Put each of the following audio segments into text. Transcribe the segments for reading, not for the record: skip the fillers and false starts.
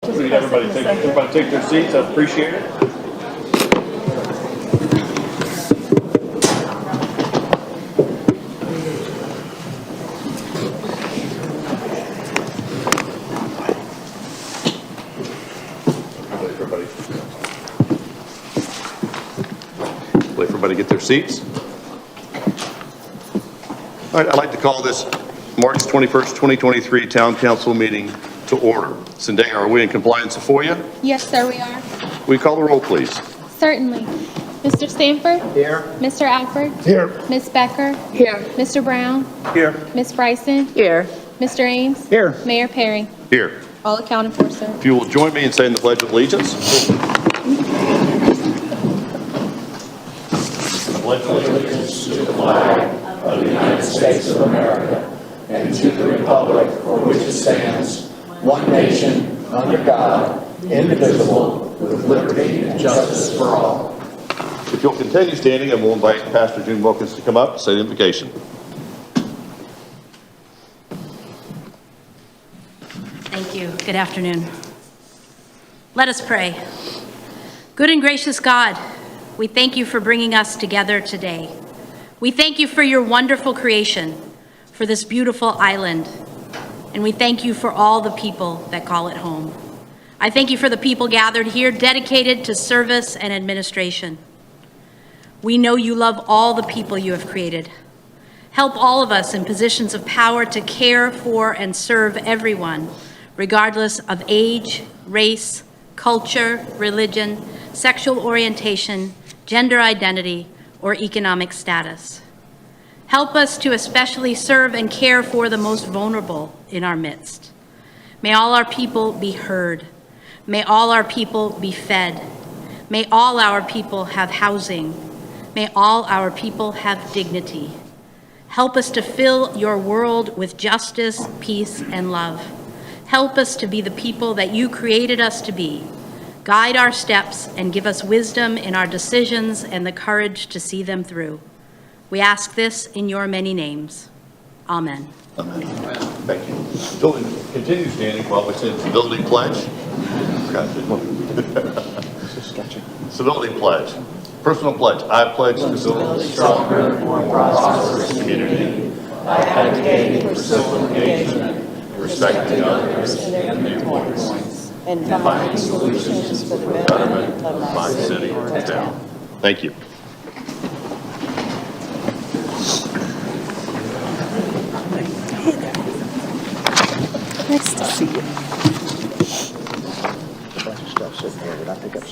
Everybody take their seats. I appreciate it. Let everybody get their seats. All right, I'd like to call this March 21st, 2023 Town Council meeting to order. Zendaya, are we in compliance for you? Yes, sir, we are. Will you call the roll, please? Certainly. Mr. Stanford? Here. Mr. Alford? Here. Ms. Becker? Here. Mr. Brown? Here. Ms. Bryson? Here. Mr. Ames? Here. Mayor Perry? Here. All accounted for, sir. If you will join me in saying the Pledge of Allegiance. Pledge allegiance to the flag of the United States of America and to the republic for which it stands, one nation, under God, indivisible, with liberty and justice for all. If you'll continue standing, and we'll invite Pastor June Wilkins to come up and say the invocation. Thank you. Good afternoon. Let us pray. Good and gracious God, we thank you for bringing us together today. We thank you for your wonderful creation, for this beautiful island, and we thank you for all the people that call it home. I thank you for the people gathered here dedicated to service and administration. We know you love all the people you have created. Help all of us in positions of power to care for and serve everyone, regardless of age, race, culture, religion, sexual orientation, gender identity, or economic status. Help us to especially serve and care for the most vulnerable in our midst. May all our people be heard. May all our people be fed. May all our people have housing. May all our people have dignity. Help us to fill your world with justice, peace, and love. Help us to be the people that you created us to be. Guide our steps and give us wisdom in our decisions and the courage to see them through. We ask this in your many names. Amen. Amen. Thank you. So continue standing while we say the civility pledge. Civility pledge. Personal pledge. I pledge to build a Stronger, more prosperous community by advocating for civil engagement, respecting others and their viewpoints, and finding solutions for the betterment of my city and town. Thank you. Nice to see you.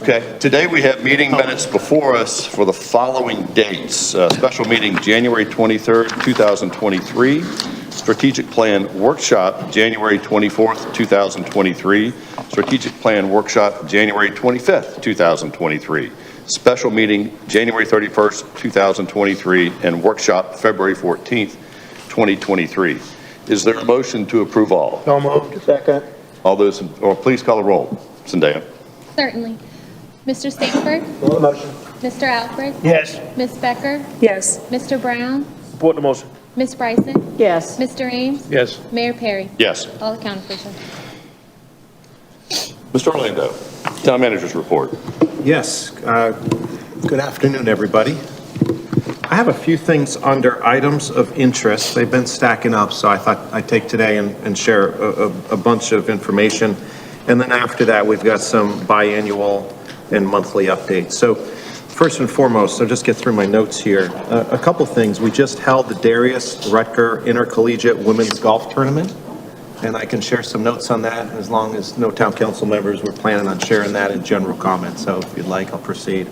Okay, today we have meeting minutes before us for the following dates. Special meeting January 23rd, 2023. Strategic Plan Workshop January 24th, 2023. Strategic Plan Workshop January 25th, 2023. Special meeting January 31st, 2023, and workshop February 14th, 2023. Is there a motion to approve all? So moved. Second. All those, or please call a roll. Zendaya. Certainly. Mr. Stanford? Support the motion. Mr. Alford? Yes. Ms. Becker? Yes. Mr. Brown? Support the motion. Ms. Bryson? Yes. Mr. Ames? Yes. Mayor Perry? Yes. All accounted for, sir. Mr. Orlando, Town Manager's report. Yes. Good afternoon, everybody. I have a few things under items of interest. They've been stacking up, so I thought I'd take today and share a bunch of information. And then after that, we've got some biannual and monthly updates. So first and foremost, I'll just get through my notes here. A couple things. We just held the Darius Rutger Intercollegiate Women's Golf Tournament, and I can share some notes on that as long as no town council members were planning on sharing that in general comments. So if you'd like, I'll proceed.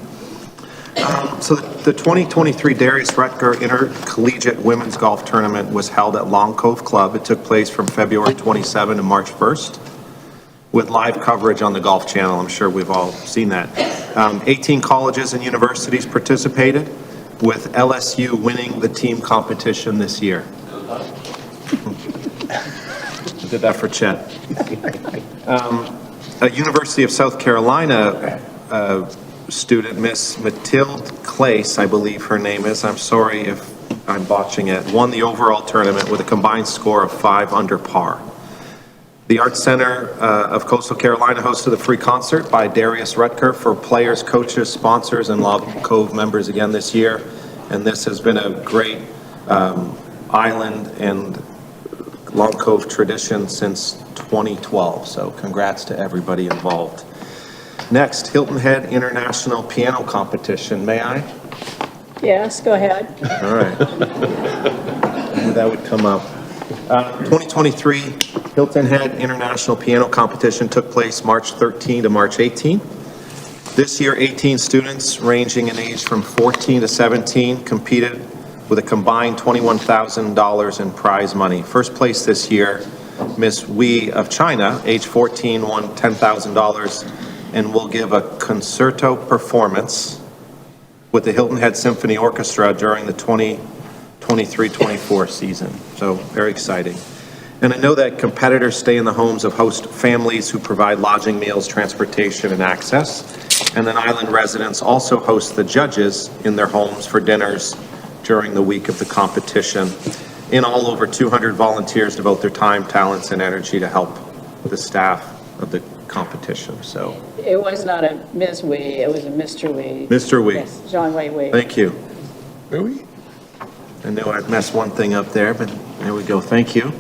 So the 2023 Darius Rutger Intercollegiate Women's Golf Tournament was held at Long Cove Club. It took place from February 27 to March 1st with live coverage on the Golf Channel. I'm sure we've all seen that. 18 colleges and universities participated, with LSU winning the team competition this year. Did that for Chet. A University of South Carolina student, Miss Mathilde Clace, I believe her name is, I'm sorry if I'm botching it, won the overall tournament with a combined score of 5 under par. The Arts Center of Coastal Carolina hosted a free concert by Darius Rutger for players, coaches, sponsors, and Long Cove members again this year. And this has been a great island and Long Cove tradition since 2012. So congrats to everybody involved. Next, Hilton Head International Piano Competition. May I? Yes, go ahead. All right. I knew that would come up. 2023 Hilton Head International Piano Competition took place March 13 to March 18. This year, 18 students ranging in age from 14 to 17 competed with a combined $21,000 in prize money. First place this year, Miss Wei of China, age 14, won $10,000 and will give a concerto performance with the Hilton Head Symphony Orchestra during the 2023-24 season. So very exciting. And I know that competitors stay in the homes of host families who provide lodging, meals, transportation, and access. And then island residents also host the judges in their homes for dinners during the week of the competition. In all, over 200 volunteers devote their time, talents, and energy to help the staff of the competition. So, It was not a Ms. Wee, it was a Mr. Wee. Mr. Wee. Yes, John Wei Wee. Thank you. I know I'd messed one thing up there, but there we go. Thank you.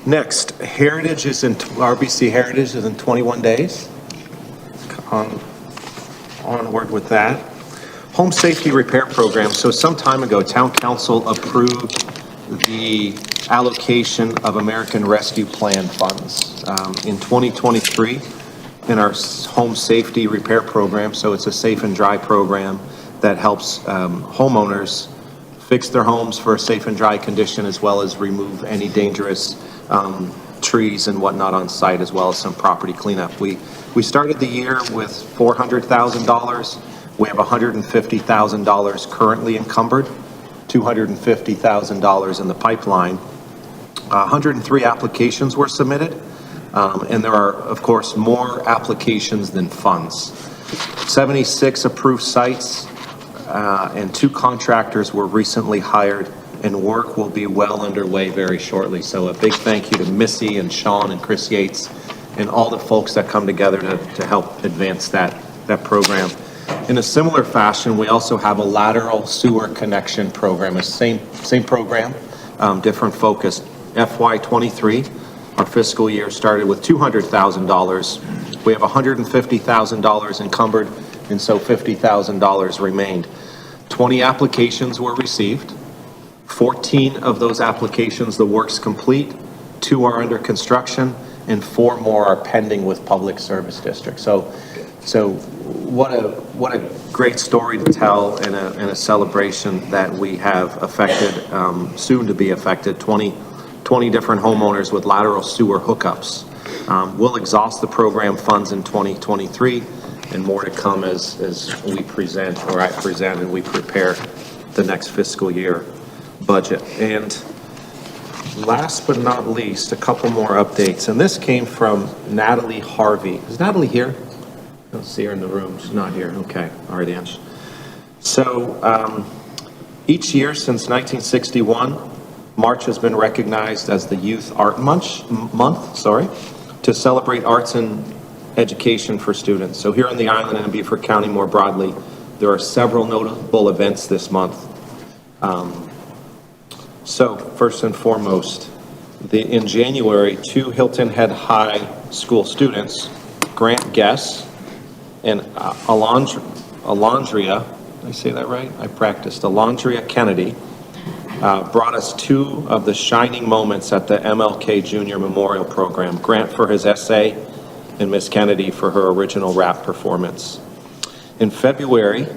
Next, Heritage is RBC Heritage is in 21 days. Onward with that. Home safety repair program. So some time ago, Town Council approved the allocation of American Rescue Plan funds in 2023 in our home safety repair program. So it's a safe and dry program that helps homeowners fix their homes for a safe and dry condition, as well as remove any dangerous trees and whatnot on site, as well as some property cleanup. We started the year with $400,000. We have $150,000 currently encumbered, $250,000 in the pipeline. 103 applications were submitted, and there are, of course, more applications than funds. 76 approved sites, and 2 contractors were recently hired, and work will be well underway very shortly. So a big thank you to Missy and Sean and Chris Yates and all the folks that come together to help advance that program. In a similar fashion, we also have a lateral sewer connection program, a same program, different focus. FY23, our fiscal year started with $200,000. We have $150,000 encumbered, and so $50,000 remained. 20 applications were received. 14 of those applications, the work's complete, 2 are under construction, and 4 more are pending with Public Service District. So what a great story to tell, and a celebration that we have affected, soon to be affected, 20 different homeowners with lateral sewer hookups. We'll exhaust the program funds in 2023, and more to come as we present, or I present, and we prepare the next fiscal year budget. And last but not least, a couple more updates. And this came from Natalie Harvey. Is Natalie here? I don't see her in the room. She's not here. Okay. All right, Ange. So each year since 1961, March has been recognized as the Youth Art Month, to celebrate arts and education for students. So here on the island and in Beaufort County more broadly, there are several notable events this month. So first and foremost, in January, 2 Hilton Head High School students, Grant Guess and Alondria, did I say that right? I practiced. Alondria Kennedy brought us 2 of the shining moments at the MLK Junior Memorial Program. Grant for his essay and Miss Kennedy for her original rap performance. In February,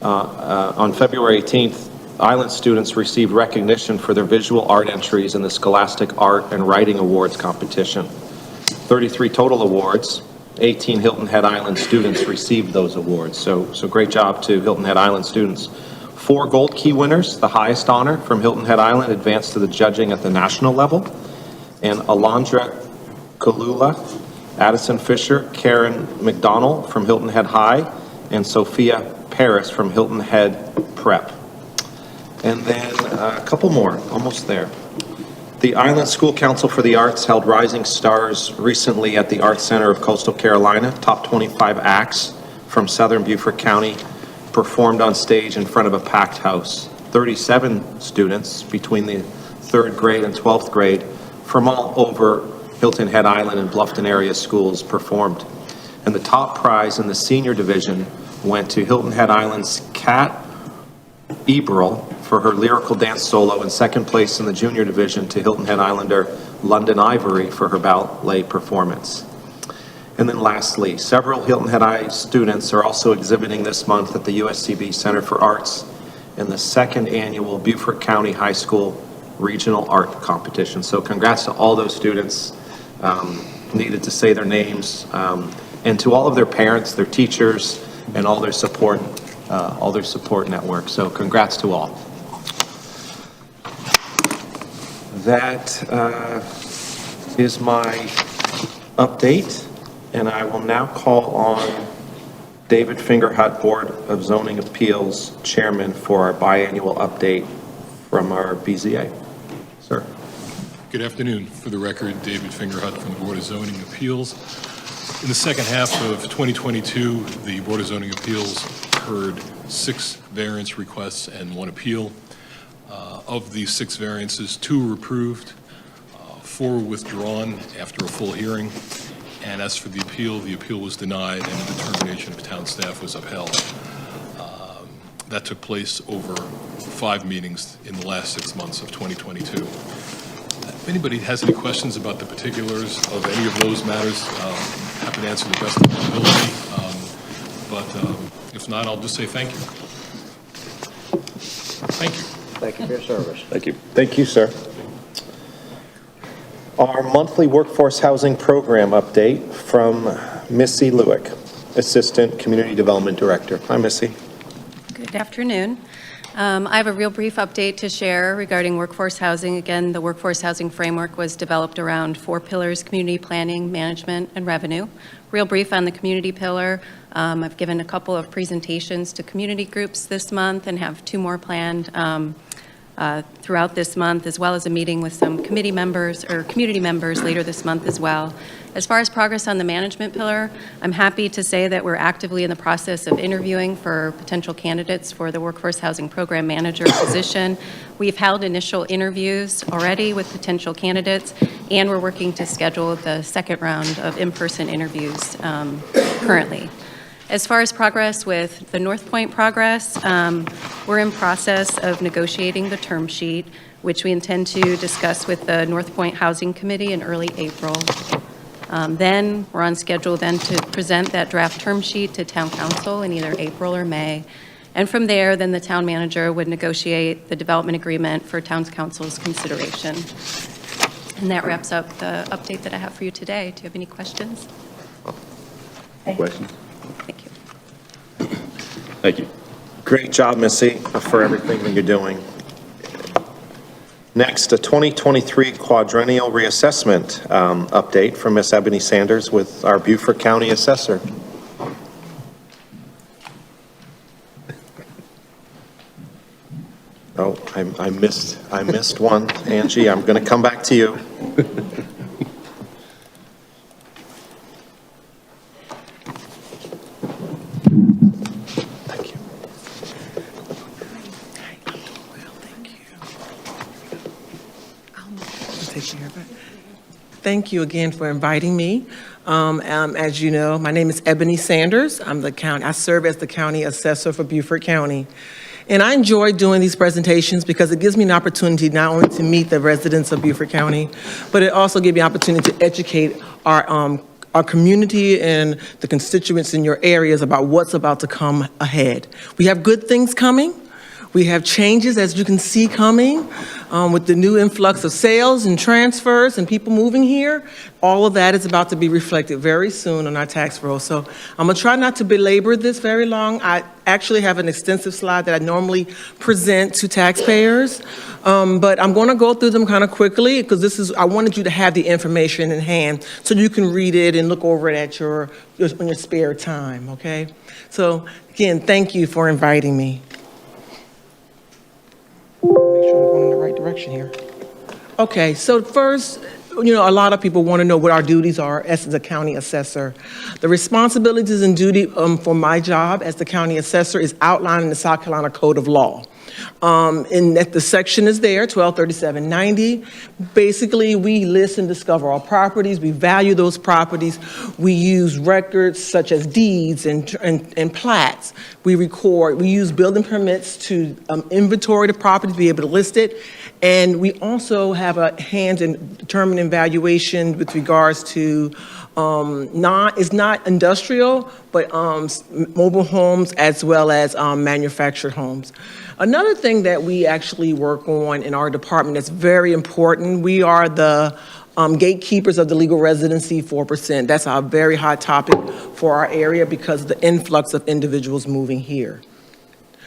on February 18th, Island students received recognition for their visual art entries in the Scholastic Art and Writing Awards competition. 33 total awards. 18 Hilton Head Island students received those awards. So great job to Hilton Head Island students. 4 Gold Key winners, the highest honor from Hilton Head Island, advanced to the judging at the national level. And Alondra Kalula, Addison Fisher, Karen McDonald from Hilton Head High, and Sophia Paris from Hilton Head Prep. And then a couple more, almost there. The Island School Council for the Arts held Rising Stars recently at the Arts Center of Coastal Carolina. Top 25 acts from Southern Beaufort County performed on stage in front of a packed house. 37 students between the 3rd grade and 12th grade from all over Hilton Head Island and Bluffton area schools performed. And the top prize in the senior division went to Hilton Head Island's Kat Eberl for her lyrical dance solo, and second place in the junior division to Hilton Head Islander London Ivory for her ballet performance. And then lastly, several Hilton Head High students are also exhibiting this month at the USCB Center for Arts in the 2nd annual Beaufort County High School Regional Art Competition. So congrats to all those students. Needed to say their names, and to all of their parents, their teachers, and all their support network. So congrats to all. That is my update, and I will now call on David Fingerhut, Board of Zoning Appeals Chairman, for our biannual update from our BZA. Sir. Good afternoon. For the record, David Fingerhut from the Board of Zoning Appeals. In the second half of 2022, the Board of Zoning Appeals heard 6 variance requests and 1 appeal. Of these 6 variances, 2 were approved, 4 were withdrawn after a full hearing, and as for the appeal was denied and the determination of town staff was upheld. That took place over 5 meetings in the last 6 months of 2022. If anybody has any questions about the particulars of any of those matters, happy to answer the best of my ability. But if not, I'll just say thank you. Thank you. Thank you for your service. Thank you. Thank you, sir. Our monthly workforce housing program update from Missy Lewick, Assistant Community Development Director. Hi, Missy. Good afternoon. I have a real brief update to share regarding workforce housing. Again, the workforce housing framework was developed around 4 pillars: community planning, management, and revenue. Real brief on the community pillar. I've given a couple of presentations to community groups this month and have 2 more planned throughout this month, as well as a meeting with some committee members or community members later this month as well. As far as progress on the management pillar, I'm happy to say that we're actively in the process of interviewing for potential candidates for the workforce housing program manager position. We've held initial interviews already with potential candidates, and we're working to schedule the 2nd round of in-person interviews currently. As far as progress with the North Point progress, we're in process of negotiating the term sheet, which we intend to discuss with the North Point Housing Committee in early April. Then we're on schedule then to present that draft term sheet to Town Council in either April or May. And from there, then the town manager would negotiate the development agreement for Town Council's consideration. And that wraps up the update that I have for you today. Do you have any questions? Questions? Thank you. Thank you. Great job, Missy, for everything that you're doing. Next, a 2023 quadrennial reassessment update from Ms. Ebony Sanders with our Beaufort County Assessor. Oh, I missed one. Angie, I'm going to come back to you. Thank you. Take care of it. Thank you again for inviting me. As you know, my name is Ebony Sanders. I serve as the county assessor for Beaufort County. And I enjoy doing these presentations because it gives me an opportunity not only to meet the residents of Beaufort County, but it also gives me an opportunity to educate our community and the constituents in your areas about what's about to come ahead. We have good things coming. We have changes, as you can see, coming with the new influx of sales and transfers and people moving here. All of that is about to be reflected very soon on our tax roll. So I'm gonna try not to belabor this very long. I actually have an extensive slide that I normally present to taxpayers, but I'm gonna go through them kind of quickly because I wanted you to have the information in hand so you can read it and look over it at on your spare time, okay? So again, thank you for inviting me. Make sure I'm going in the right direction here. Okay, so first, a lot of people want to know what our duties are as the county assessor. The responsibilities and duty for my job as the county assessor is outlined in the South Carolina Code of Law. And that the section is there, 123790. Basically, we list and discover all properties. We value those properties. We use records such as deeds and plats. We use building permits to inventory the property, to be able to list it. And we also have a hand in determining valuation with regards to it's not industrial, but mobile homes as well as manufactured homes. Another thing that we actually work on in our department that's very important, we are the gatekeepers of the legal residency 4%. That's a very hot topic for our area because of the influx of individuals moving here.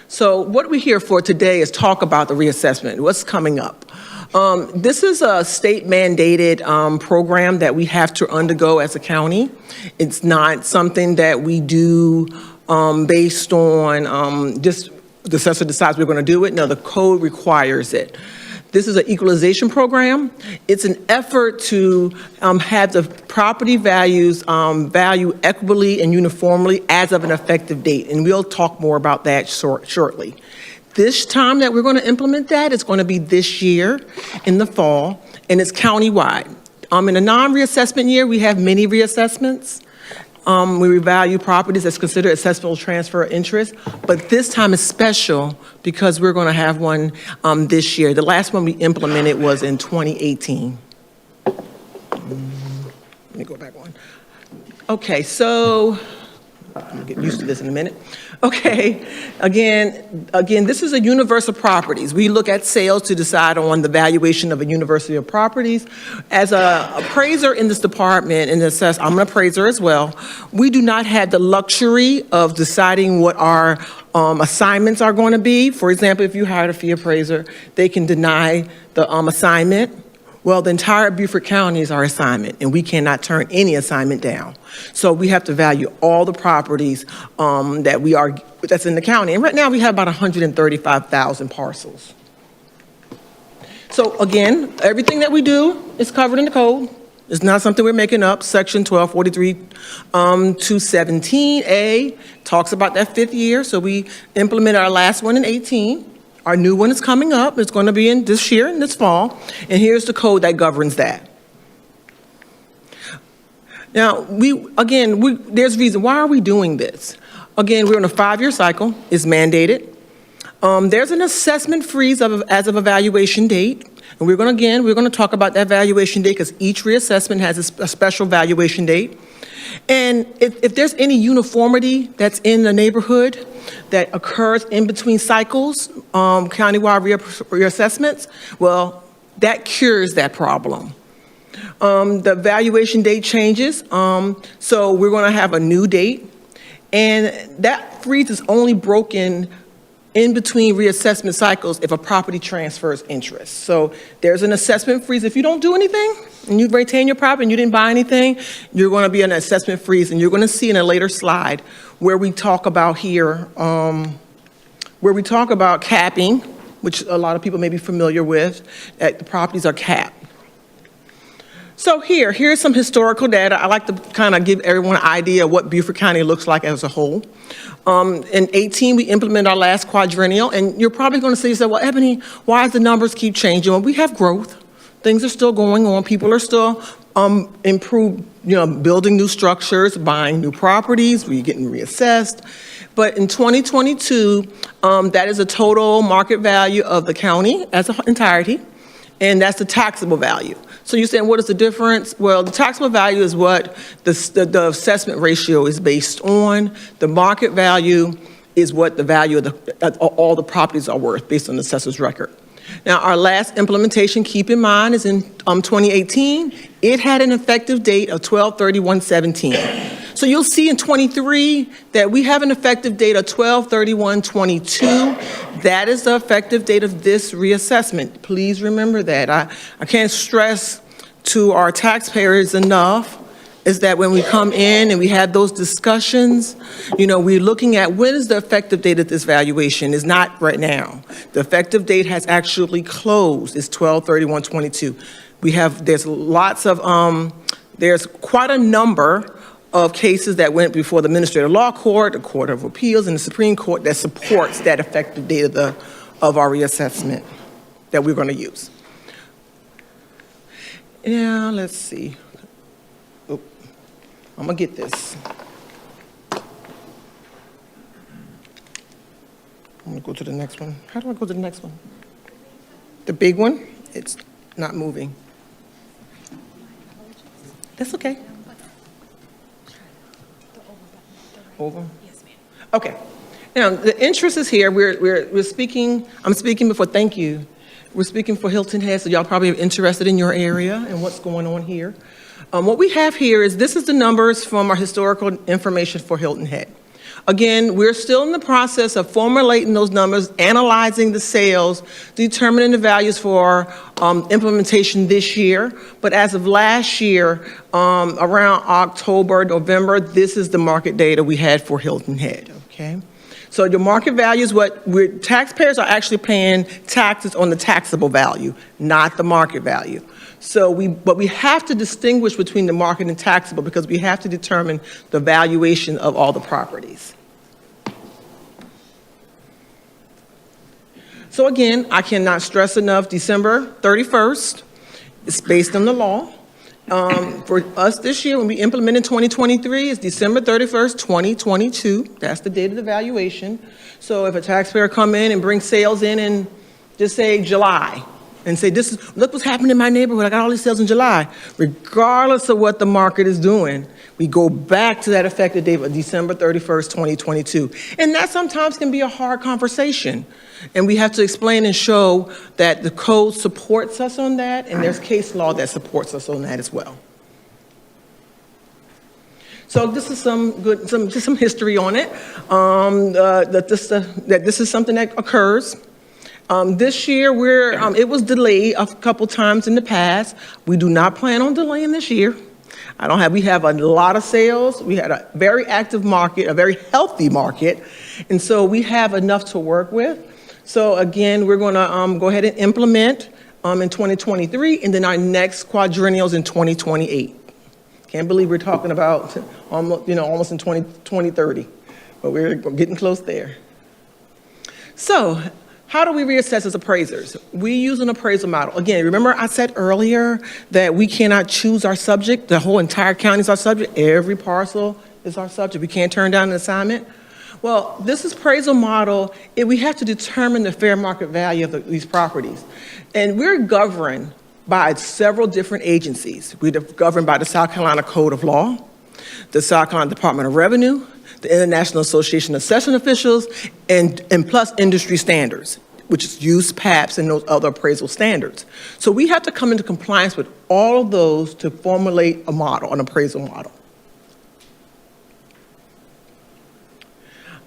So what we're here for today is talk about the reassessment, what's coming up. This is a state mandated program that we have to undergo as a county. It's not something that we do based on just the assessor decides we're going to do it. No, the code requires it. This is an equalization program. It's an effort to have the property values value equitably and uniformly as of an effective date. And we'll talk more about that shortly. This time that we're going to implement that is going to be this year in the fall, and it's countywide. In a non-reassessment year, we have many reassessments. We revalue properties that's considered accessible transfer of interest, but this time is special because we're going to have one this year. The last one we implemented was in 2018. Let me go back one. Okay, so I'll get used to this in a minute. Okay, again, this is a universe of properties. We look at sales to decide on the valuation of a university of properties. As an appraiser in this department, and I'm an appraiser as well, we do not have the luxury of deciding what our assignments are going to be. For example, if you hired a fee appraiser, they can deny the assignment. Well, the entire Beaufort County is our assignment, and we cannot turn any assignment down. So we have to value all the properties that's in the county. And right now we have about 135,000 parcels. So again, everything that we do is covered in the code. It's not something we're making up. Section 1243 217A talks about that 5th year. So we implemented our last one in 18. Our new one is coming up. It's going to be in this year, in this fall. And here's the code that governs that. Now, there's reason. Why are we doing this? Again, we're on a 5-year cycle. It's mandated. There's an assessment freeze as of evaluation date. And we're going to talk about that valuation date because each reassessment has a special valuation date. And if there's any uniformity that's in the neighborhood that occurs in between cycles, countywide reassessments, well, that cures that problem. The valuation date changes, so we're going to have a new date, and that freeze is only broken in between reassessment cycles if a property transfers interest. So there's an assessment freeze. If you don't do anything and you retain your property and you didn't buy anything, you're going to be in an assessment freeze, and you're going to see in a later slide where we talk about capping, which a lot of people may be familiar with, that the properties are capped. So here's some historical data. I like to kind of give everyone an idea of what Beaufort County looks like as a whole. In 18, we implemented our last quadrennial, and you're probably going to say, you said, well, Ebony, why does the numbers keep changing? Well, we have growth. Things are still going on. People are still building new structures, buying new properties, we're getting reassessed. But in 2022, that is the total market value of the county as an entirety, and that's the taxable value. So you're saying, what is the difference? Well, the taxable value is what the assessment ratio is based on. The market value is what the value of all the properties are worth based on the assessor's record. Now, our last implementation, keep in mind, is in 2018. It had an effective date of 12/31/17. So you'll see in 23 that we have an effective date of 12/31/22. That is the effective date of this reassessment. Please remember that. I can't stress to our taxpayers enough is that when we come in and we have those discussions, we're looking at when is the effective date of this valuation. Is not right now. The effective date has actually closed. It's 12/31/22. There's quite a number of cases that went before the Administrative Law Court, the Court of Appeals, and the Supreme Court that supports that effective date of our reassessment that we're going to use. Now, let's see. Oh, I'm going to get this. I'm going to go to the next one. How do I go to the next one? The big one? It's not moving. That's okay. Over? Yes, ma'am. Okay. Now, the interest is here. We're speaking, I'm speaking before, thank you. We're speaking for Hilton Head, so y'all probably are interested in your area and what's going on here. What we have here is, this is the numbers from our historical information for Hilton Head. Again, we're still in the process of formulating those numbers, analyzing the sales, determining the values for implementation this year. But as of last year, around October, November, this is the market data we had for Hilton Head, okay? So the market value is taxpayers are actually paying taxes on the taxable value, not the market value. But we have to distinguish between the market and taxable because we have to determine the valuation of all the properties. So again, I cannot stress enough, December 31st, it's based on the law. For us this year, when we implement in 2023, it's December 31st, 2022. That's the date of the valuation. So if a taxpayer come in and bring sales in and just say July, and say, look what's happening in my neighborhood, I got all these sales in July. Regardless of what the market is doing, we go back to that effective date of December 31st, 2022. And that sometimes can be a hard conversation. And we have to explain and show that the code supports us on that, and there's case law that supports us on that as well. So this is some history on it, that this is something that occurs. This year, it was delayed a couple times in the past. We do not plan on delaying this year. We have a lot of sales. We had a very active market, a very healthy market. And so we have enough to work with. So again, we're gonna go ahead and implement in 2023, and then our next quadrennial is in 2028. Can't believe we're talking about almost in 2030, but we're getting close there. So, how do we reassess as appraisers? We use an appraisal model. Again, remember I said earlier that we cannot choose our subject. The whole entire county is our subject. Every parcel is our subject. We can't turn down an assignment. Well, this appraisal model, we have to determine the fair market value of these properties. And we're governed by several different agencies. We're governed by the South Carolina Code of Law, the South Carolina Department of Revenue, the International Association of Assessment Officials, and plus industry standards, which is use PAPs and those other appraisal standards. So we have to come into compliance with all of those to formulate a model, an appraisal model.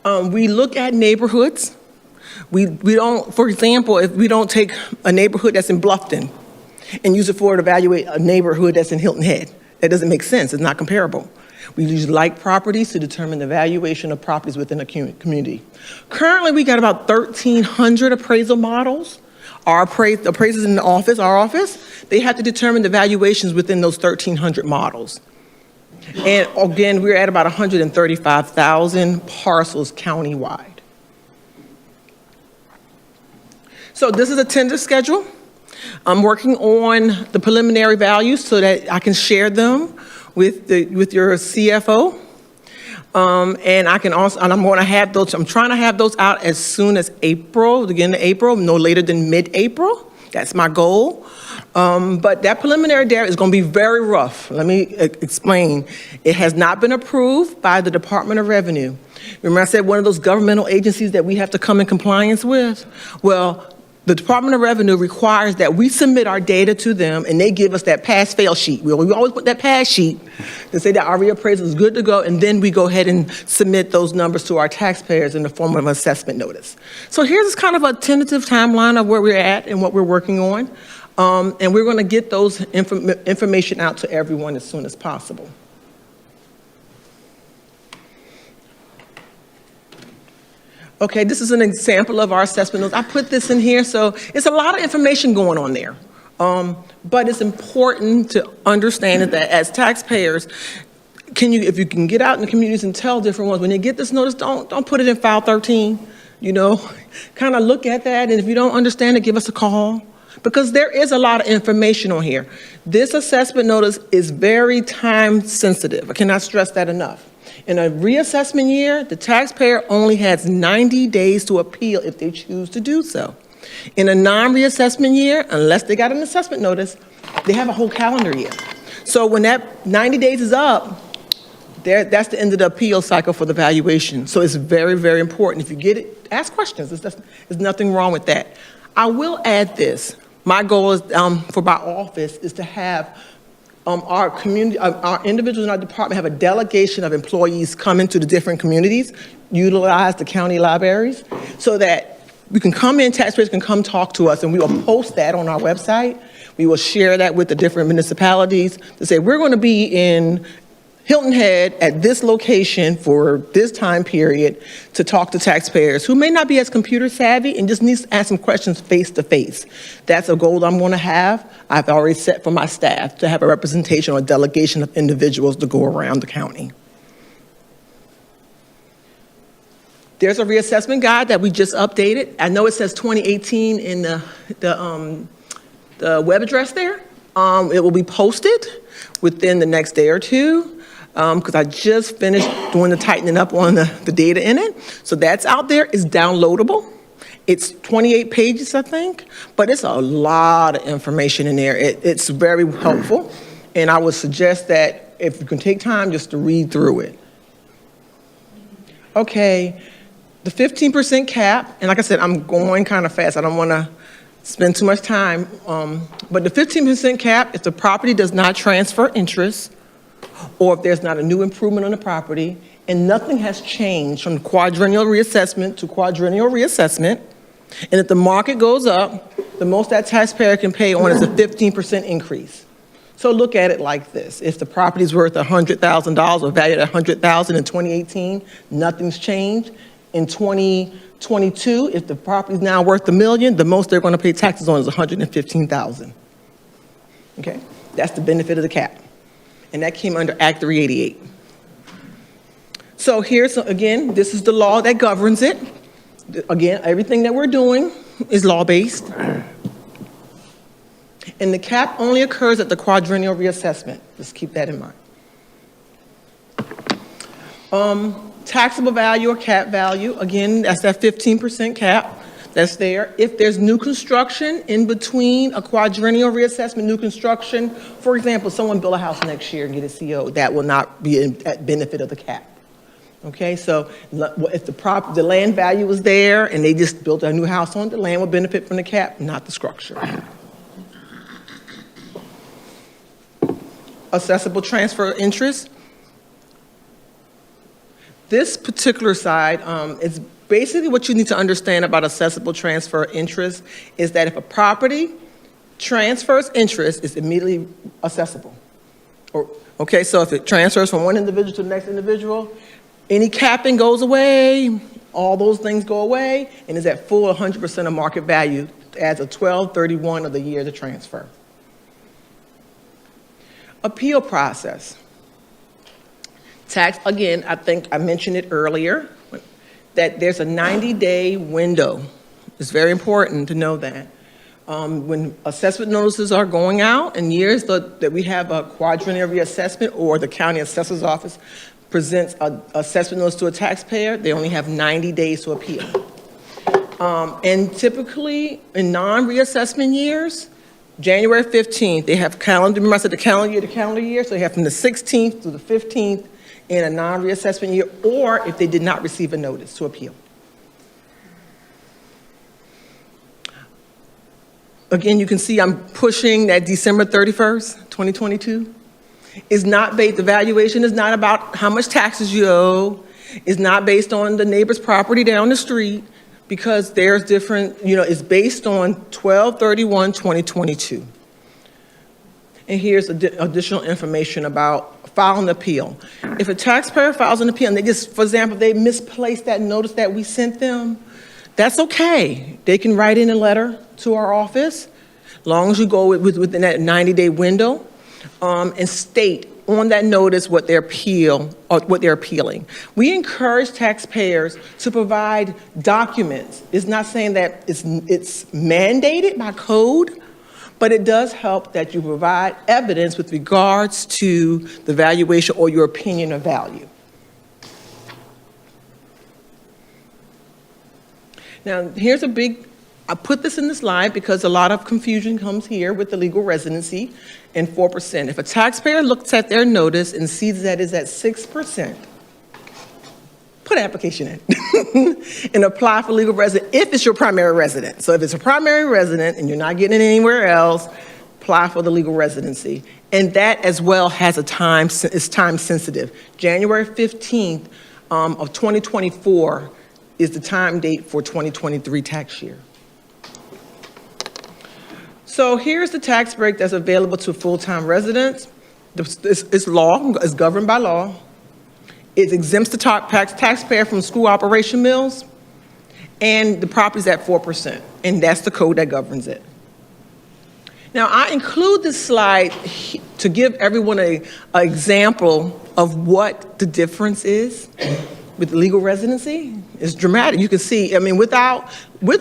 We look at neighborhoods. We don't, for example, if we don't take a neighborhood that's in Bluffton and use it to evaluate a neighborhood that's in Hilton Head, that doesn't make sense. It's not comparable. We use like properties to determine the valuation of properties within a community. Currently, we got about 1,300 appraisal models. Our appraisers in the office, our office, they have to determine the valuations within those 1,300 models. And again, we're at about 135,000 parcels countywide. So this is a tender schedule. I'm working on the preliminary values so that I can share them with your CFO. And I can also, and I'm going to have those, I'm trying to have those out as soon as April, the beginning of April, no later than mid-April. That's my goal. But that preliminary data is going to be very rough. Let me explain. It has not been approved by the Department of Revenue. Remember I said one of those governmental agencies that we have to come in compliance with? Well, the Department of Revenue requires that we submit our data to them, and they give us that pass-fail sheet. We always put that pass sheet to say that our reappraisal is good to go, and then we go ahead and submit those numbers to our taxpayers in the form of an assessment notice. So here's kind of a tentative timeline of where we're at and what we're working on. And we're going to get those information out to everyone as soon as possible. Okay, this is an example of our assessment notes. I put this in here, so it's a lot of information going on there. But it's important to understand that as taxpayers, if you can get out in the communities and tell different ones, when you get this notice, don't put it in file 13, kind of look at that, and if you don't understand it, give us a call, because there is a lot of information on here. This assessment notice is very time sensitive. I cannot stress that enough. In a reassessment year, the taxpayer only has 90 days to appeal if they choose to do so. In a non-reassessment year, unless they got an assessment notice, they have a whole calendar year. So when that 90 days is up, that's the end of the appeal cycle for the valuation. So it's very, very important. If you get it, ask questions. There's nothing wrong with that. I will add this. My goal is for my office is to have our community, our individuals in our department have a delegation of employees come into the different communities, utilize the county libraries, so that we can come in, taxpayers can come talk to us, and we will post that on our website. We will share that with the different municipalities to say, we're going to be in Hilton Head at this location for this time period to talk to taxpayers who may not be as computer savvy and just needs to ask some questions face to face. That's a goal I'm going to have. I've already set for my staff to have a representation or a delegation of individuals to go around the county. There's a reassessment guide that we just updated. I know it says 2018 in the web address there. It will be posted within the next day or two, because I just finished doing the tightening up on the data in it. So that's out there. It's downloadable. It's 28 pages, I think, but it's a lot of information in there. It's very helpful, and I would suggest that if you can take time just to read through it. Okay, the 15% cap, and like I said, I'm going kind of fast. I don't want to spend too much time, but the 15% cap, if the property does not transfer interest, or if there's not a new improvement on the property, and nothing has changed from quadrennial reassessment to quadrennial reassessment, and if the market goes up, the most that taxpayer can pay on is a 15% increase. So look at it like this. If the property's worth $100,000 or valued at $100,000 in 2018, nothing's changed. In 2022, if the property's now worth $1 million, the most they're going to pay taxes on is $115,000. Okay, that's the benefit of the cap. And that came under Act 388. So here's, again, this is the law that governs it. Again, everything that we're doing is law-based. And the cap only occurs at the quadrennial reassessment. Just keep that in mind. Taxable value or cap value, again, that's that 15% cap that's there. If there's new construction in between a quadrennial reassessment, new construction, for example, someone build a house next year and get a CO, that will not be at benefit of the cap. Okay, so if the land value was there and they just built a new house on it, the land will benefit from the cap, not the structure. Assessable transfer interest. This particular side is basically what you need to understand about assessable transfer interest is that if a property transfers interest, it's immediately assessable. Okay, so if it transfers from one individual to the next individual, any capping goes away, all those things go away, and is at full 100% of market value as of 12/31 of the year to transfer. Appeal process. Tax, again, I think I mentioned it earlier, that there's a 90-day window. It's very important to know that. When assessment notices are going out in years that we have a quadrennial reassessment or the county assessor's office presents an assessment notice to a taxpayer, they only have 90 days to appeal. And typically in non-reassessment years, January 15th, they have calendar, remember I said the calendar year, so they have from the 16th to the 15th in a non-reassessment year, or if they did not receive a notice to appeal. Again, you can see I'm pushing that December 31st, 2022. Is not based, the valuation is not about how much taxes you owe. It's not based on the neighbor's property down the street, because there's different, it's based on 12/31/2022. And here's additional information about filing an appeal. If a taxpayer files an appeal and they just, for example, they misplaced that notice that we sent them, that's okay. They can write in a letter to our office, as long as you go within that 90-day window, and state on that notice what they're appealing. We encourage taxpayers to provide documents. It's not saying that it's mandated by code, but it does help that you provide evidence with regards to the valuation or your opinion of value. Now, here's I put this in the slide because a lot of confusion comes here with the legal residency and 4%. If a taxpayer looks at their notice and sees that it's at 6%, put an application in and apply for legal residence if it's your primary residence. So if it's a primary resident and you're not getting it anywhere else, apply for the legal residency. And that as well has is time sensitive. January 15th of 2024 is the time date for 2023 tax year. So here's the tax break that's available to full-time residents. It's governed by law. It exempts the taxpayer from school operation mills, and the property's at 4%, and that's the code that governs it. Now, I include this slide to give everyone an example of what the difference is with legal residency. It's dramatic. You can see, I mean, with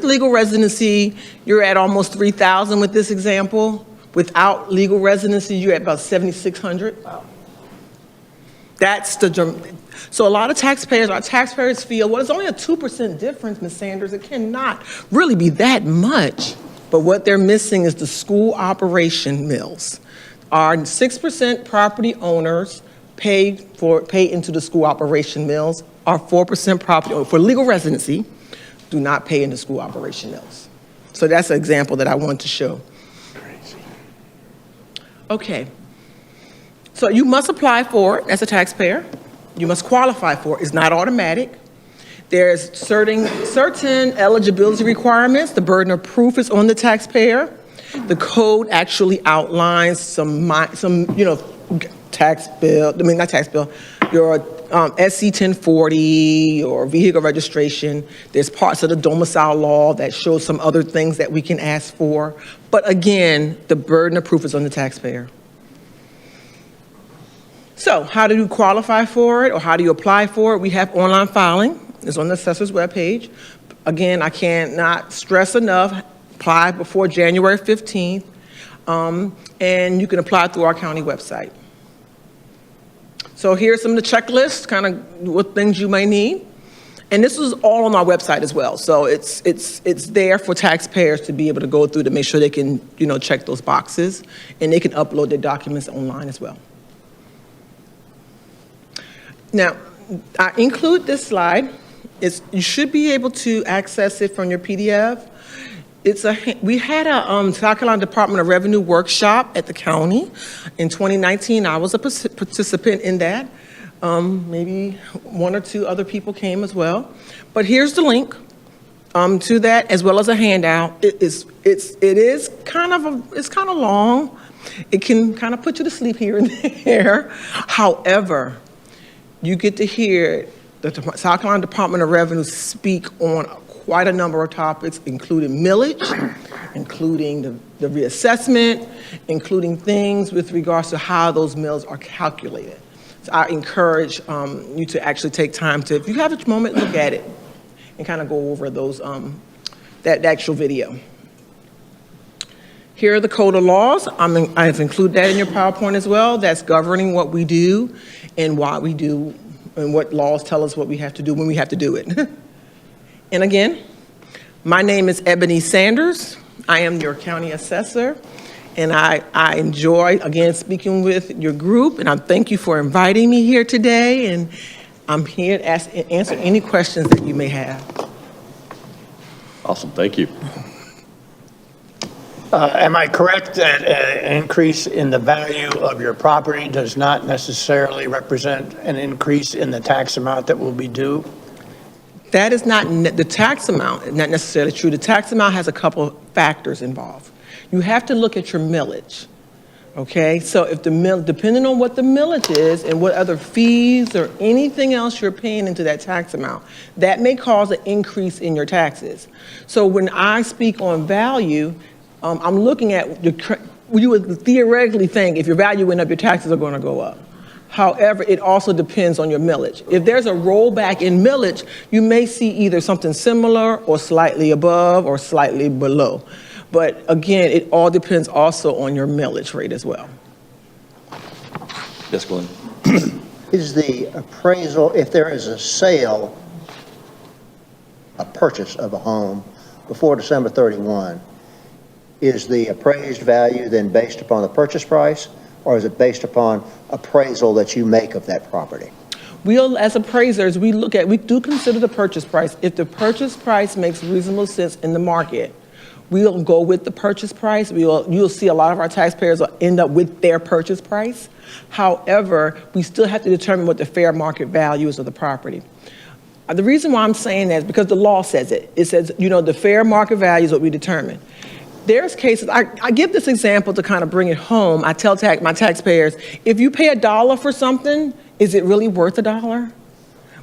legal residency, you're at almost 3,000 with this example. Without legal residency, you're at about 7,600. Wow. So a lot of our taxpayers feel, well, it's only a 2% difference, Ms. Sanders. It cannot really be that much. But what they're missing is the school operation mills. Our 6% property owners pay into the school operation mills. Our 4% property for legal residency do not pay into school operation mills. So that's an example that I want to show. Crazy. Okay. So you must apply for it as a taxpayer. You must qualify for it. It's not automatic. There's certain eligibility requirements. The burden of proof is on the taxpayer. The code actually outlines some tax bill, not tax bill, your SC 1040 or vehicle registration. There's parts of the domicile law that show some other things that we can ask for. But again, the burden of proof is on the taxpayer. So how do you qualify for it or how do you apply for it? We have online filing. It's on the assessor's webpage. Again, I cannot stress enough, apply before January 15th, and you can apply through our county website. So here's some of the checklists, kind of what things you may need. And this is all on our website as well. So it's there for taxpayers to be able to go through to make sure they can, check those boxes, and they can upload their documents online as well. Now, I include this slide. You should be able to access it from your PDF. We had a South Carolina Department of Revenue workshop at the county in 2019. I was a participant in that. Maybe one or two other people came as well. But here's the link to that, as well as a handout. It's kind of long. It can kind of put you to sleep here and there. However, you get to hear the South Carolina Department of Revenue speak on quite a number of topics, including millage, including the reassessment, including things with regards to how those mills are calculated. So I encourage you to actually take time to, if you have a moment, look at it and kind of go over those, that actual video. Here are the code of laws. I've included that in your PowerPoint as well. That's governing what we do and why we do and what laws tell us what we have to do when we have to do it. And again, my name is Ebony Sanders. I am your county assessor, and I enjoy, again, speaking with your group, and I thank you for inviting me here today, and I'm here to answer any questions that you may have. Awesome, thank you. Am I correct that an increase in the value of your property does not necessarily represent an increase in the tax amount that will be due? That is not the tax amount, not necessarily true. The tax amount has a couple factors involved. You have to look at your millage. Okay, so if depending on what the millage is and what other fees or anything else you're paying into that tax amount, that may cause an increase in your taxes. So when I speak on value, I'm looking at you would theoretically think if your value went up, your taxes are going to go up. However, it also depends on your millage. If there's a rollback in millage, you may see either something similar or slightly above or slightly below. But again, it all depends also on your millage rate as well. Yes, Glenn. Is the appraisal, if there is a sale, a purchase of a home before December 31, is the appraised value then based upon the purchase price, or is it based upon appraisal that you make of that property? We'll, as appraisers, we do consider the purchase price. If the purchase price makes reasonable sense in the market, we'll go with the purchase price. You'll see a lot of our taxpayers will end up with their purchase price. However, we still have to determine what the fair market value is of the property. The reason why I'm saying that is because the law says it. It says, the fair market value is what we determine. There's cases, I give this example to kind of bring it home. I tell my taxpayers, if you pay $1 for something, is it really worth $1?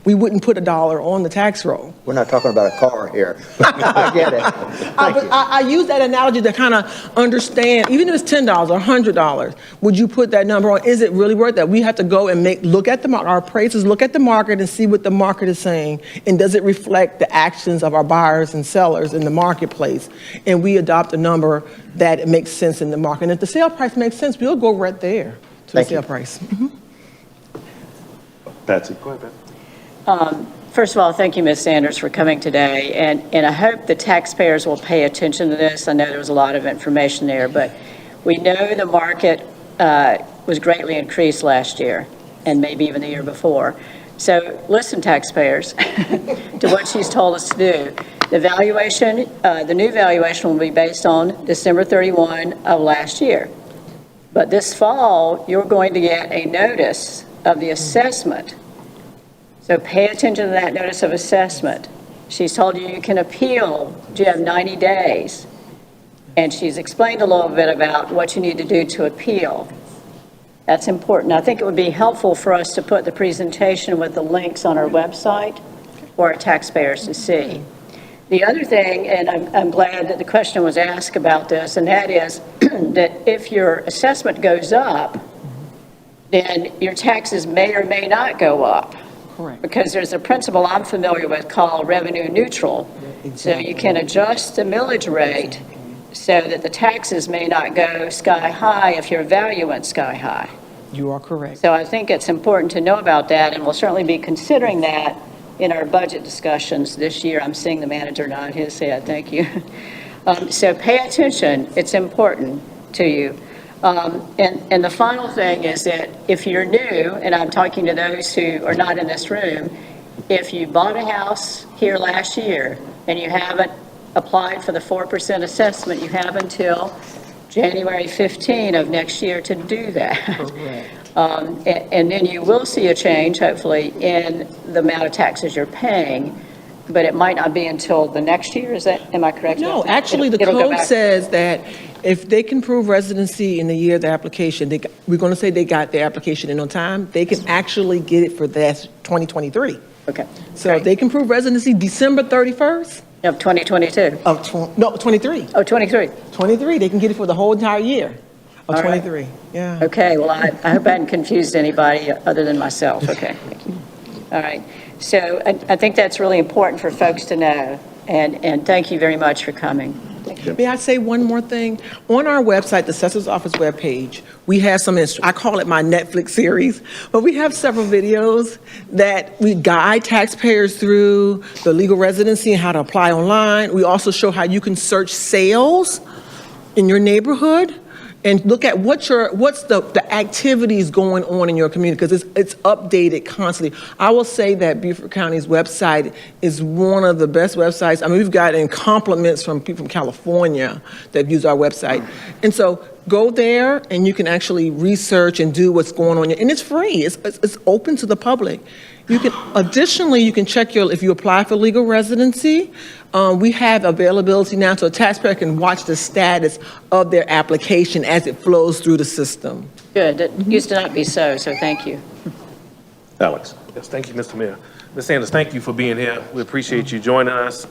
We wouldn't put $1 on the tax roll. We're not talking about a car here. I get it. I use that analogy to kind of understand, even if it's $10 or $100, would you put that number on? Is it really worth that? We have to go and look at the market, our appraisers look at the market and see what the market is saying, and does it reflect the actions of our buyers and sellers in the marketplace? And we adopt a number that makes sense in the market. And if the sale price makes sense, we'll go right there to the sale price. Mm-hmm. Patsy. Go ahead, Patsy. First of all, thank you, Ms. Sanders, for coming today, and I hope the taxpayers will pay attention to this. I know there was a lot of information there, but we know the market was greatly increased last year and maybe even the year before. So listen, taxpayers, to what she's told us to do. The valuation, the new valuation will be based on December 31 of last year. But this fall, you're going to get a notice of the assessment. So pay attention to that notice of assessment. She's told you can appeal. You have 90 days. And she's explained a little bit about what you need to do to appeal. That's important. I think it would be helpful for us to put the presentation with the links on our website for our taxpayers to see. The other thing, and I'm glad that the question was asked about this, and that is that if your assessment goes up, then your taxes may or may not go up. Correct. Because there's a principle I'm familiar with called revenue neutral. Exactly. So you can adjust the millage rate so that the taxes may not go sky high if your value went sky high. You are correct. So I think it's important to know about that, and we'll certainly be considering that in our budget discussions this year. I'm seeing the manager nod his head. Thank you. So pay attention. It's important to you. And the final thing is that if you're new, and I'm talking to those who are not in this room, if you bought a house here last year and you haven't applied for the 4% assessment, you have until January 15 of next year to do that. Correct. And then you will see a change, hopefully, in the amount of taxes you're paying, but it might not be until the next year. Am I correct? No, actually, the code says that if they can prove residency in the year of the application, we're going to say they got their application in on time, they can actually get it for that 2023. Okay. So if they can prove residency December 31st. Of 2022? No, 23. Oh, 23. 23, they can get it for the whole entire year of All 23. Right. Yeah. Okay, well, I hope I hadn't confused anybody other than myself. Okay, thank you. All right. So I think that's really important for folks to know, and thank you very much for coming. May I say one more thing? On our website, the Assessor's Office webpage, we have some, I call it my Netflix series, but we have several videos that we guide taxpayers through the legal residency and how to apply online. We also show how you can search sales in your neighborhood and look at what's the activities going on in your community, because it's updated constantly. I will say that Beaufort County's website is one of the best websites. I mean, we've gotten compliments from people from California that use our website. And so go there and you can actually research and do what's going on. And it's free. It's open to the public. Additionally, you can check if you apply for legal residency, we have availability now so a taxpayer can watch the status of their application as it flows through the system. Good. It used to not be so thank you. Alex. Yes, thank you, Mr. Mayor. Ms. Sanders, thank you for being here. We appreciate you joining us.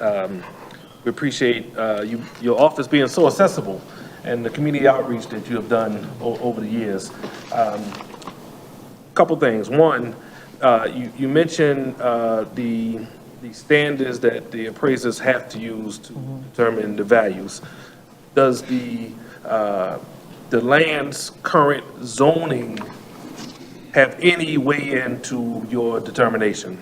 We appreciate your office being so accessible and the community outreach that you have done over the years. Couple things. One, you mentioned the standards that the appraisers have to use to determine the values. Does the land's current zoning have any way into your determination?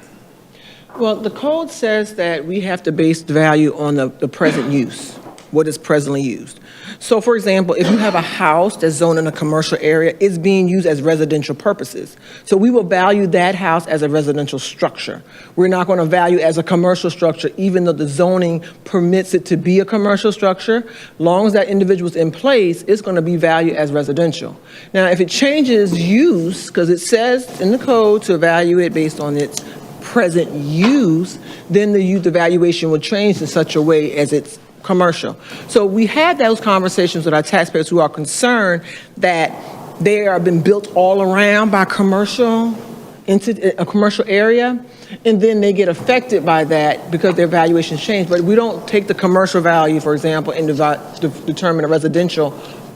Well, the code says that we have to base the value on the present use, what is presently used. So for example, if you have a house that's zoned in a commercial area, it's being used as residential purposes. So we will value that house as a residential structure. We're not going to value it as a commercial structure, even though the zoning permits it to be a commercial structure. Long as that individual's in place, it's going to be valued as residential. Now, if it changes use, because it says in the code to evaluate based on its present use, then the valuation will change in such a way as it's commercial. So we had those conversations with our taxpayers who are concerned that they have been built all around by commercial, into a commercial area, and then they get affected by that because their valuations change. But we don't take the commercial value, for example, and determine a residential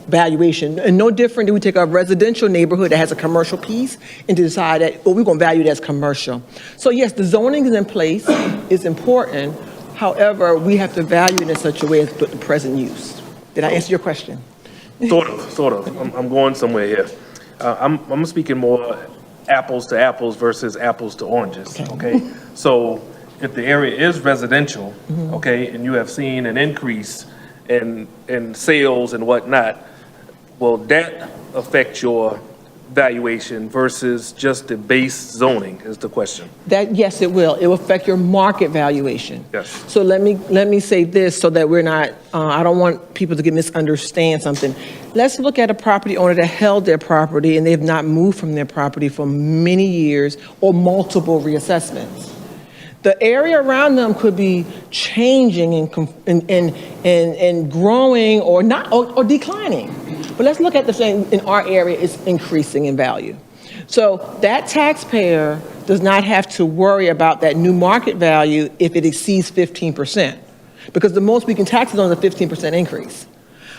valuation. And no different do we take a residential neighborhood that has a commercial piece and to decide that, well, we're going to value it as commercial. So yes, the zoning is in place, is important. However, we have to value it in such a way as the present use. Did I answer your question? Sort of. I'm going somewhere here. I'm speaking more apples to apples versus apples to oranges, okay? So if the area is residential, okay, and you have seen an increase in sales and whatnot, will that affect your valuation versus just the base zoning is the question? Yes, it will. It will affect your market valuation. Yes. So let me say this so that we're not, I don't want people to misunderstand something. Let's look at a property owner that held their property and they've not moved from their property for many years or multiple reassessments. The area around them could be changing and growing or not or declining. But let's look at the thing in our area is increasing in value. So that taxpayer does not have to worry about that new market value if it exceeds 15%. Because the most we can tax it on is a 15% increase.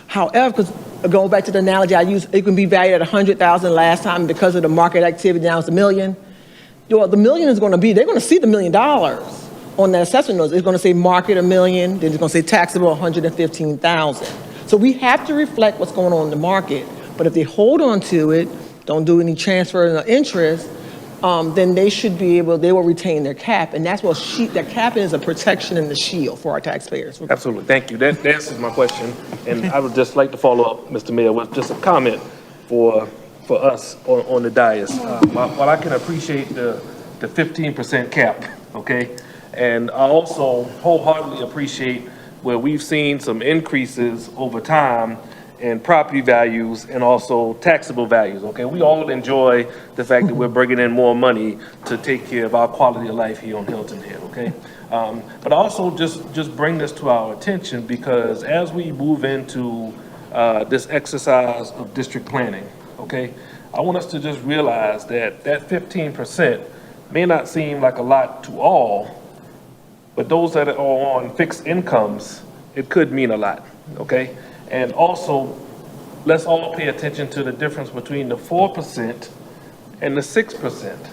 However, because going back to the analogy I used, it can be valued at $100,000 last time because of the market activity, now it's $1 million. Well, the million is going to be, they're going to see the $1 million on that assessment notice. It's going to say market $1 million, then it's going to say taxable $115,000. So we have to reflect what's going on in the market. But if they hold on to it, don't do any transfer of interest, then they should be able, they will retain their cap. And that's what that capping is a protection and the shield for our taxpayers. Absolutely, thank you. That answers my question. And I would just like to follow up, Mr. Mayor, with just a comment for us on the dais. While I can appreciate the 15% cap, okay? And I also wholeheartedly appreciate where we've seen some increases over time in property values and also taxable values, okay? We all enjoy the fact that we're bringing in more money to take care of our quality of life here on Hilton Head, okay? But also just bring this to our attention because as we move into this exercise of district planning, okay, I want us to just realize that 15% may not seem like a lot to all, but those that are on fixed incomes, it could mean a lot, okay? And also, let's all pay attention to the difference between the 4% and the 6%.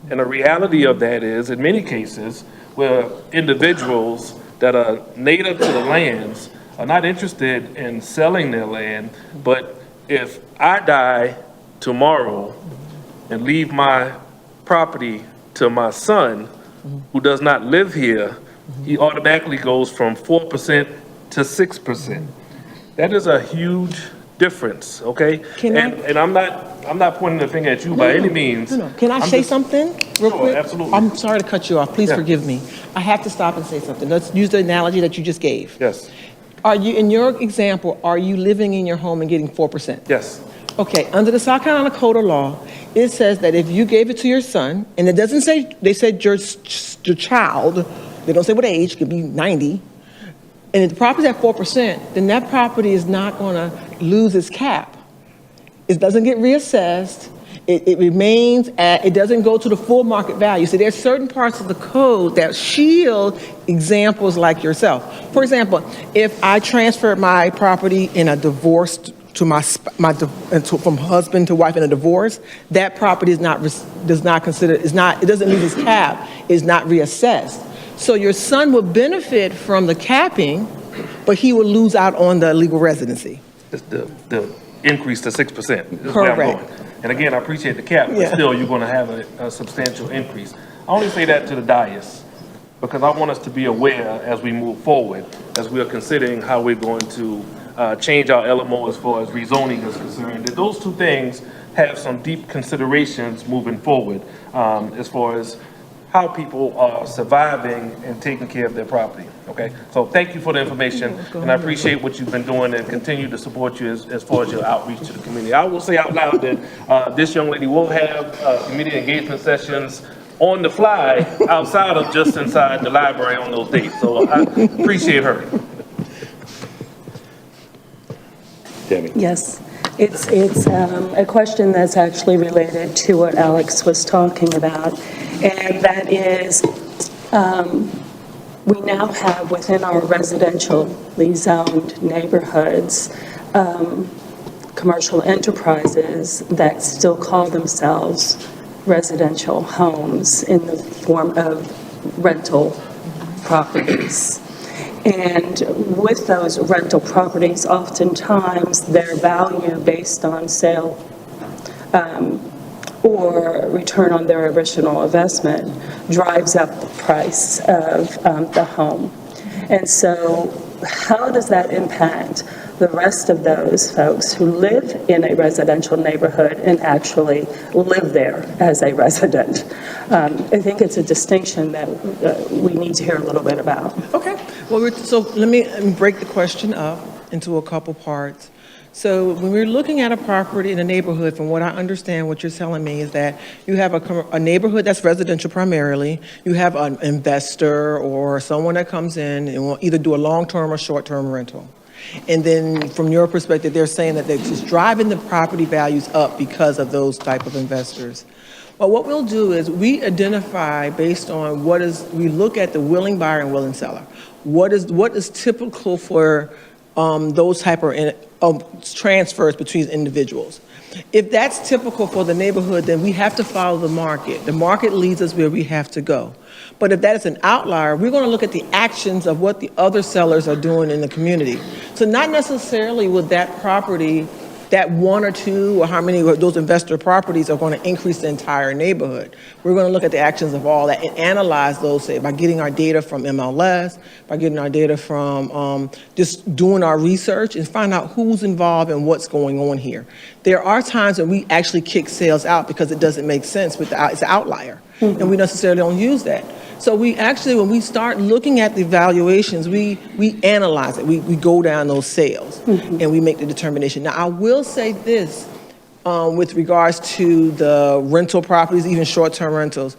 And the reality of that is, in many cases, where individuals that are native to the lands are not interested in selling their land, but if I die tomorrow and leave my property to my son, who does not live here, he automatically goes from 4% to 6%. That is a huge difference, okay? And I'm not pointing the finger at you by any means. No. Can I say something real quick? Absolutely. I'm sorry to cut you off. Please forgive me. I have to stop and say something. Let's use the analogy that you just gave. Yes. Are you, in your example, are you living in your home and getting 4%? Yes. Okay, under the South Carolina Code of Law, it says that if you gave it to your son, and it doesn't say, they said your child, they don't say what age, could be 90, and if the property's at 4%, then that property is not gonna lose its cap. It doesn't get reassessed. It remains at, it doesn't go to the full market value. So there's certain parts of the code that shield examples like yourself. For example, if I transferred my property in a divorce to from husband to wife in a divorce, that property is not, does not consider, is not, it doesn't lose its cap, is not reassessed. So your son will benefit from the capping, but he will lose out on the legal residency. The increase to 6% is where I'm Correct. going. And again, I appreciate the cap, but still, you're going to have a substantial increase. I only say that to the dais because I want us to be aware as we move forward, as we are considering how we're going to change our LMO as far as rezoning is concerned, that those two things have some deep considerations moving forward as far as how people are surviving and taking care of their property, okay? So thank you for the information, and I appreciate what you've been doing and continue to support you as far as your outreach to the community. I will say out loud that this young lady will have community engagement sessions on the fly outside of just inside the library on those dates, so I appreciate her. Tammy. Yes, it's a question that's actually related to what Alex was talking about, and that is we now have within our residentially zoned neighborhoods commercial enterprises that still call themselves residential homes in the form of rental properties. And with those rental properties, oftentimes their value based on sale or return on their original investment drives up the price of the home. And so how does that impact the rest of those folks who live in a residential neighborhood and actually live there as a resident? I think it's a distinction that we need to hear a little bit about. Okay, well, so let me break the question up into a couple parts. So when we're looking at a property in a neighborhood, from what I understand, what you're telling me is that you have a neighborhood that's residential primarily, you have an investor or someone that comes in and will either do a long-term or short-term rental. And then from your perspective, they're saying that they're just driving the property values up because of those type of investors. Well, what we'll do is we identify based on we look at the willing buyer and willing seller. What is typical for those type of transfers between individuals. If that's typical for the neighborhood, then we have to follow the market. The market leads us where we have to go. But if that is an outlier, we're going to look at the actions of what the other sellers are doing in the community. So not necessarily would that property, that one or two or how many of those investor properties are going to increase the entire neighborhood. We're going to look at the actions of all that and analyze those, say, by getting our data from MLS, by getting our data from just doing our research and find out who's involved and what's going on here. There are times when we actually kick sales out because it doesn't make sense with it's an outlier, and we necessarily don't use that. So we actually, when we start looking at the valuations, we analyze it. We go down those sales and we make the determination. Now, I will say this with regards to the rental properties, even short-term rentals.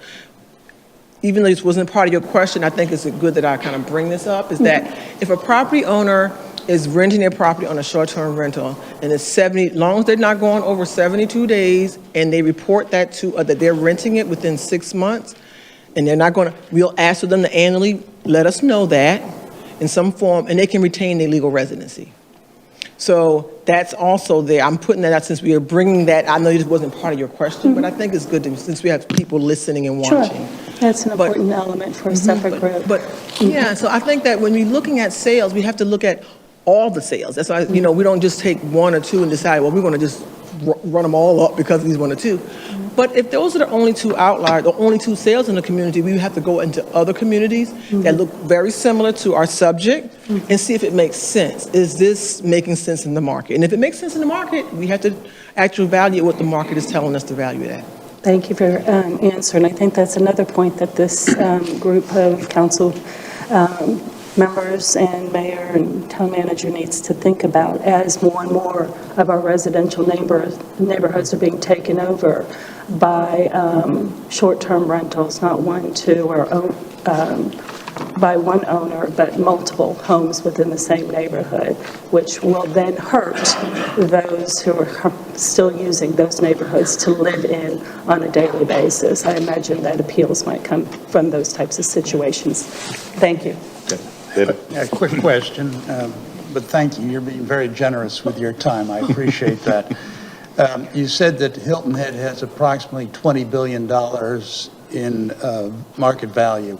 Even though this wasn't part of your question, I think it's good that I kind of bring this up, is that if a property owner is renting their property on a short-term rental and it's as long as they're not going over 72 days and they report that to, that they're renting it within 6 months, and they're not we'll ask for them to annually let us know that in some form, and they can retain their legal residency. So that's also there. I'm putting that out since we are bringing that. I know this wasn't part of your question, but I think it's good since we have people listening and watching. Sure, that's an important element for a separate group. But yeah, so I think that when we're looking at sales, we have to look at all the sales. That's why, we don't just take one or two and decide, well, we're going to just run them all up because of these one or two. But if those are the only two outliers, the only two sales in the community, we have to go into other communities that look very similar to our subject and see if it makes sense. Is this making sense in the market? And if it makes sense in the market, we have to actually value what the market is telling us to value it at. Thank you for your answer. And I think that's another point that this group of council members and mayor and town manager needs to think about as more and more of our residential neighborhoods are being taken over by short-term rentals, not one, two, or by one owner, but multiple homes within the same neighborhood, which will then hurt those who are still using those neighborhoods to live in on a daily basis. I imagine that appeals might come from those types of situations. Thank you. David? A quick question, but thank you. You're being very generous with your time. I appreciate that. You said that Hilton Head has approximately $20 billion in market value.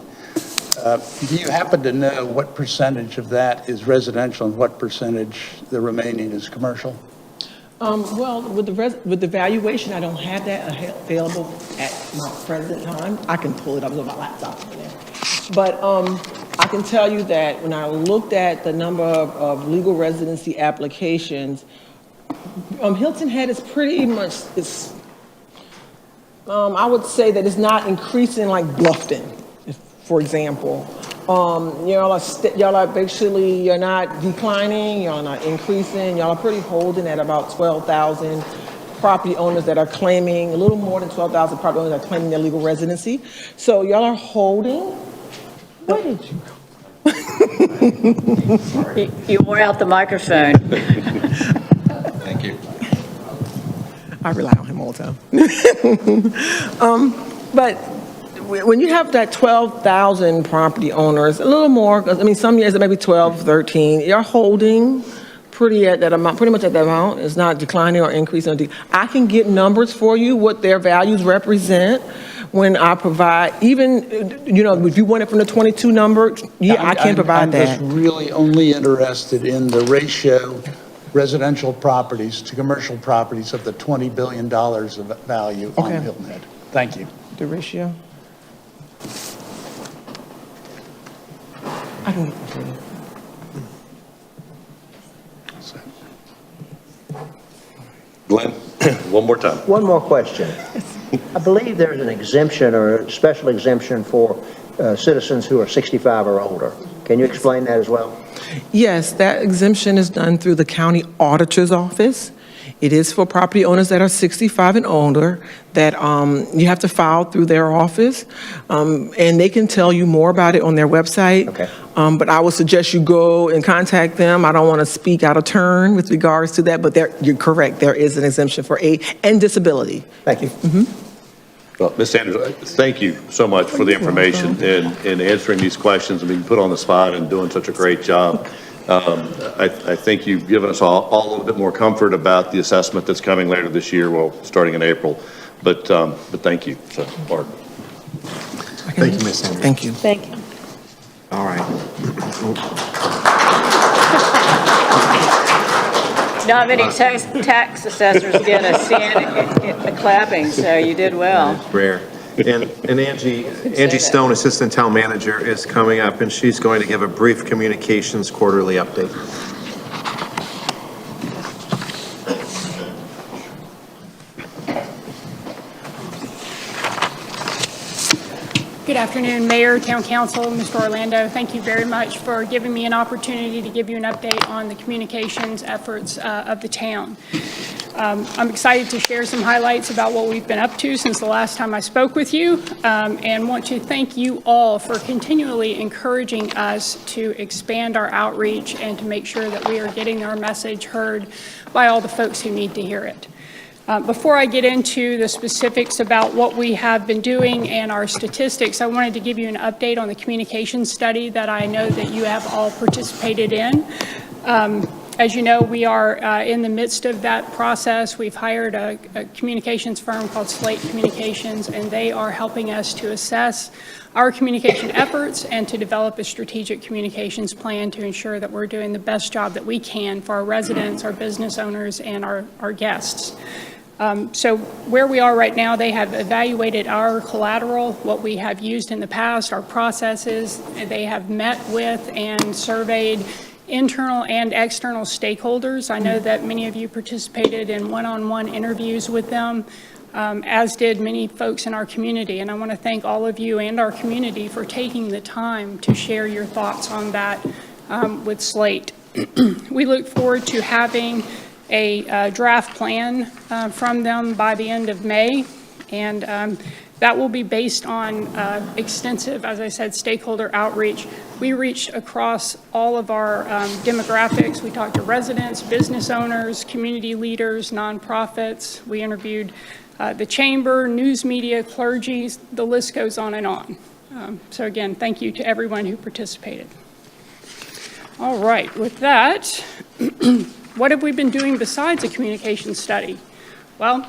Do you happen to know what percentage of that is residential and what percentage the remaining is commercial? Well, with the valuation, I don't have that available at my present time. I can pull it up on my laptop over there. But I can tell you that when I looked at the number of legal residency applications, Hilton Head is pretty much, I would say that it's not increasing like Bluffton, for example. Y'all are basically, you're not declining, y'all not increasing, y'all are pretty holding at about 12,000 property owners that are claiming, a little more than 12,000 property owners that are claiming their legal residency. So y'all are holding. Where did you go? You wore out the microphone. Thank you. I rely on him all the time. But when you have that 12,000 property owners, a little more, because I mean, some years it may be 12, 13, you're holding pretty at that amount, pretty much at that amount. It's not declining or increasing. I can get numbers for you, what their values represent when I provide, even, if you want it from the 22 number, yeah, I can provide that. I'm just really only interested in the ratio residential properties to commercial properties of the $20 billion of value on Hilton Head. Thank you. The ratio? I can get it for you. Glenn, one more time. One more question. I believe there's an exemption or a special exemption for citizens who are 65 or older. Can you explain that as well? Yes, that exemption is done through the county auditor's office. It is for property owners that are 65 and older that you have to file through their office, and they can tell you more about it on their website. Okay. But I would suggest you go and contact them. I don't want to speak out of turn with regards to that, but you're correct. There is an exemption for age and disability. Thank you. Well, Ms. Sanders, thank you so much for the information and answering these questions and being put on the spot and doing such a great job. I think you've given us all a little bit more comfort about the assessment that's coming later this year, well, starting in April. But thank you. So, Mark. Thank you, Ms. Sanders. Thank you. Thank you. All right. Not many tax assessors get a clapping, so you did well. It's rare. And Angie Stone, Assistant Town Manager, is coming up, and she's going to give a brief communications quarterly update. Good afternoon, Mayor, Town Council, Mr. Orlando. Thank you very much for giving me an opportunity to give you an update on the communications efforts of the town. I'm excited to share some highlights about what we've been up to since the last time I spoke with you, and want to thank you all for continually encouraging us to expand our outreach and to make sure that we are getting our message heard by all the folks who need to hear it. Before I get into the specifics about what we have been doing and our statistics, I wanted to give you an update on the communications study that I know that you have all participated in. As you know, we are in the midst of that process. We've hired a communications firm called Slate Communications, and they are helping us to assess our communication efforts and to develop a strategic communications plan to ensure that we're doing the best job that we can for our residents, our business owners, and our guests. So where we are right now, they have evaluated our collateral, what we have used in the past, our processes. They have met with and surveyed internal and external stakeholders. I know that many of you participated in one-on-one interviews with them. as did many folks in our community. And I want to thank all of you and our community for taking the time to share your thoughts on that with Slate. We look forward to having a draft plan from them by the end of May, and that will be based on extensive, as I said, stakeholder outreach. We reached across all of our demographics. We talked to residents, business owners, community leaders, nonprofits. We interviewed the chamber, news media, clergy, the list goes on and on. So again, thank you to everyone who participated. All right, with that, what have we been doing besides a communication study? Well,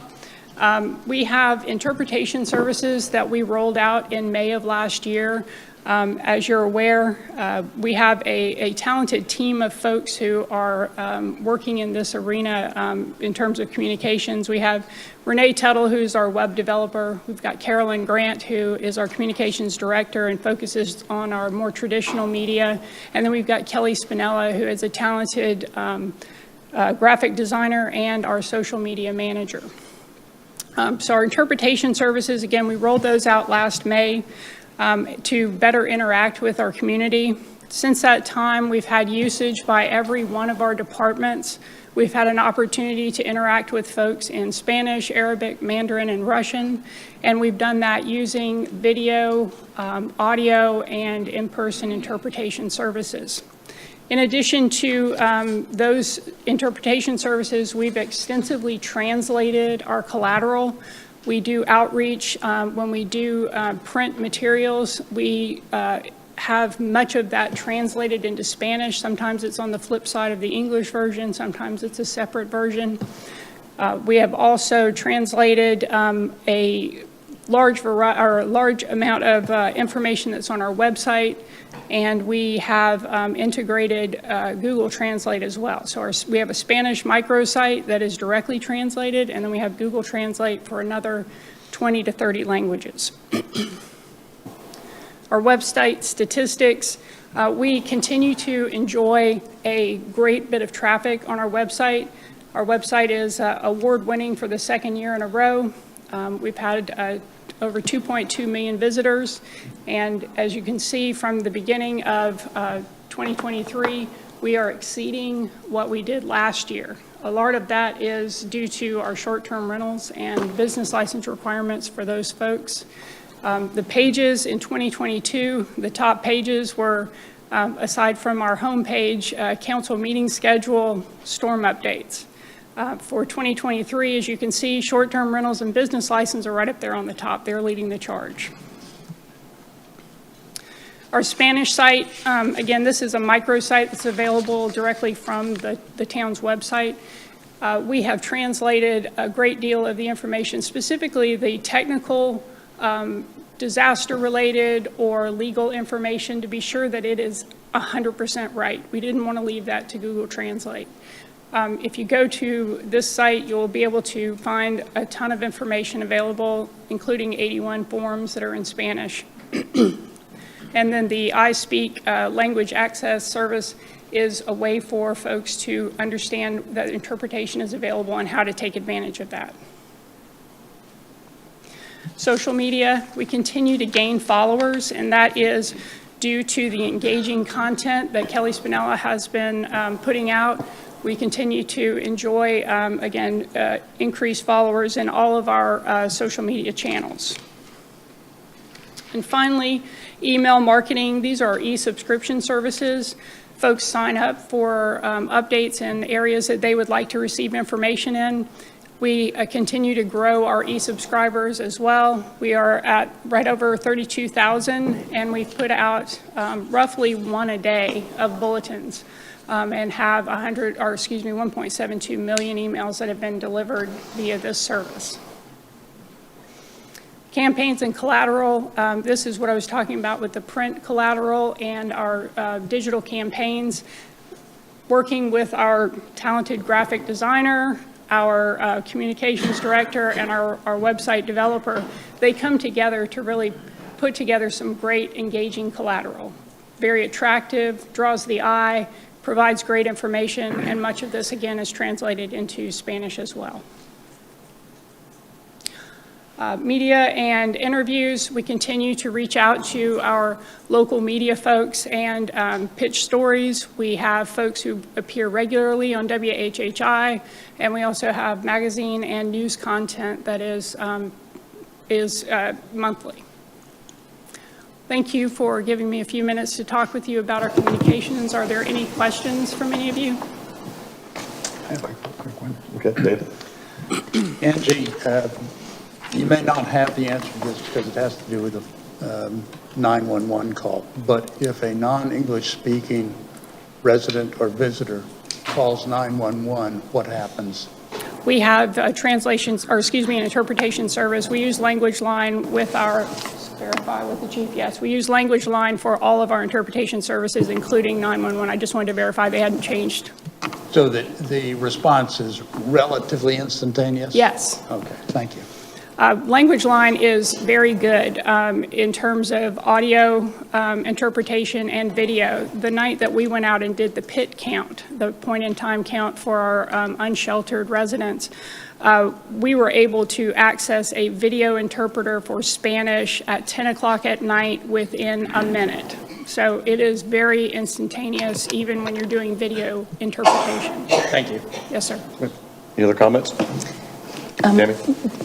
we have interpretation services that we rolled out in May of last year. As you're aware, we have a talented team of folks who are working in this arena in terms of communications. We have Renee Tuttle, who's our web developer. We've got Carolyn Grant, who is our communications director and focuses on our more traditional media. And then we've got Kelly Spinella, who is a talented graphic designer and our social media manager. So our interpretation services, again, we rolled those out last May to better interact with our community. Since that time, we've had usage by every one of our departments. We've had an opportunity to interact with folks in Spanish, Arabic, Mandarin, and Russian, and we've done that using video, audio, and in-person interpretation services. In addition to those interpretation services, we've extensively translated our collateral. We do outreach. When we do print materials, we have much of that translated into Spanish. Sometimes it's on the flip side of the English version. Sometimes it's a separate version. We have also translated a large amount of information that's on our website, and we have integrated Google Translate as well. So we have a Spanish microsite that is directly translated, and then we have Google Translate for another 20 to 30 languages. Our website statistics, we continue to enjoy a great bit of traffic on our website. Our website is award-winning for the second year in a row. We've had over 2.2 million visitors, and as you can see from the beginning of 2023, we are exceeding what we did last year. A lot of that is due to our short-term rentals and business license requirements for those folks. The pages in 2022, the top pages were, aside from our homepage, council meeting schedule, storm updates. For 2023, as you can see, short-term rentals and business license are right up there on the top. They're leading the charge. Our Spanish site, again, this is a microsite that's available directly from the town's website. We have translated a great deal of the information, specifically the technical, disaster-related or legal information, to be sure that it is 100% right. We didn't want to leave that to Google Translate. If you go to this site, you'll be able to find a ton of information available, including 81 forms that are in Spanish. And then the I Speak language access service is a way for folks to understand that interpretation is available and how to take advantage of that. Social media, we continue to gain followers, and that is due to the engaging content that Kelly Spinella has been putting out. We continue to enjoy, again, increased followers in all of our social media channels. And finally, email marketing. These are e-subscription services. Folks sign up for updates in areas that they would like to receive information in. We continue to grow our e-subscribers as well. We are at right over 32,000, and we've put out roughly one a day of bulletins. And have 1.72 million emails that have been delivered via this service. Campaigns and collateral, this is what I was talking about with the print collateral and our digital campaigns. Working with our talented graphic designer, our communications director, and our website developer, they come together to really put together some great engaging collateral. Very attractive, draws the eye, provides great information, and much of this, again, is translated into Spanish as well. media and interviews. We continue to reach out to our local media folks and pitch stories. We have folks who appear regularly on WHHI, and we also have magazine and news content that is monthly. Thank you for giving me a few minutes to talk with you about our communications. Are there any questions from any of you? I have a quick one. Okay, David? Angie, you may not have the answer to this because it has to do with the 911 call, but if a non-English speaking resident or visitor calls 911, what happens? We have an interpretation service. We use Language Line with our, verify with the chief, yes. We use Language Line for all of our interpretation services, including 911. I just wanted to verify they hadn't changed. So that the response is relatively instantaneous? Yes. Okay, thank you. Language Line is very good in terms of audio interpretation and video. The night that we went out and did the PIT count, the point-in-time count for our unsheltered residents, we were able to access a video interpreter for Spanish at 10 o'clock at night within a minute. So it is very instantaneous, even when you're doing video interpretation. Thank you. Yes, sir. Any other comments? Tammy?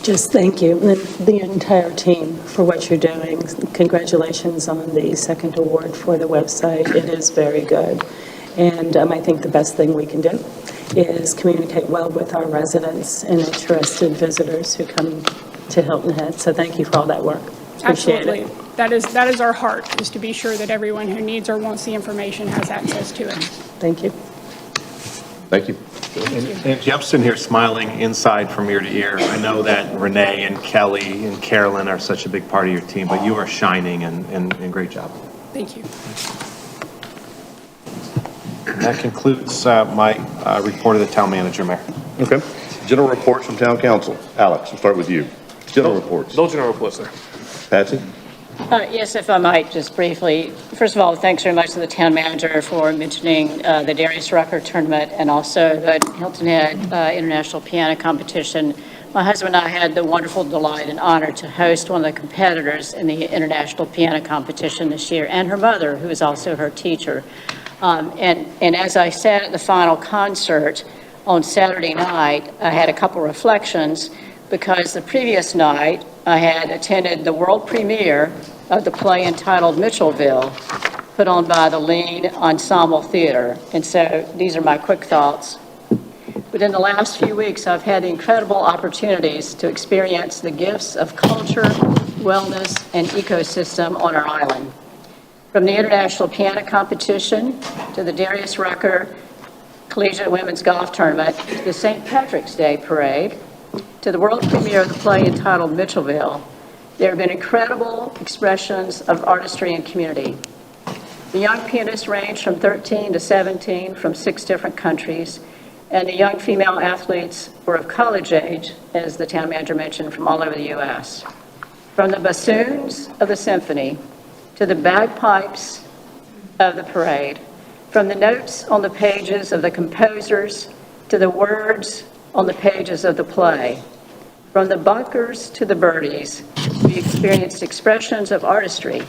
Just thank you, and the entire team, for what you're doing. Congratulations on the second award for the website. It is very good. And I think the best thing we can do is communicate well with our residents and interested visitors who come to Hilton Head. So thank you for all that work. Appreciate Absolutely. it. That is our heart, is to be sure that everyone who needs or wants the information has access to it. Thank you. Thank you. And I'm sitting here smiling inside from ear to ear. I know that Renee and Kelly and Carolyn are such a big part of your team, but you are shining and great job. Thank you. And that concludes my report of the town manager, Mayor. Okay. General reports from town council. Alex, we'll start with you. General reports. No general reports, sir. Patsy? Yes, if I might, just briefly. First of all, thanks very much to the town manager for mentioning the Darius Rucker tournament and also the Hilton Head International Piano Competition. My husband and I had the wonderful delight and honor to host one of the competitors in the International Piano Competition this year, and her mother, who is also her teacher. And as I sat at the final concert on Saturday night, I had a couple reflections, because the previous night I had attended the world premiere of the play entitled Mitchellville, put on by the Lean Ensemble Theater. And so these are my quick thoughts. But in the last few weeks, I've had incredible opportunities to experience the gifts of culture, wellness, and ecosystem on our island. From the International Piano Competition to the Darius Rucker Collegiate Women's Golf Tournament to the St. Patrick's Day Parade, to the world premiere of the play entitled Mitchellville, there have been incredible expressions of artistry and community. The young pianists range from 13 to 17 from 6 different countries, and the young female athletes were of college age, as the town manager mentioned, from all over the U.S. From the bassoons of the symphony to the bagpipes of the parade, from the notes on the pages of the composers to the words on the pages of the play. From the bunkers to the birdies, we experienced expressions of artistry.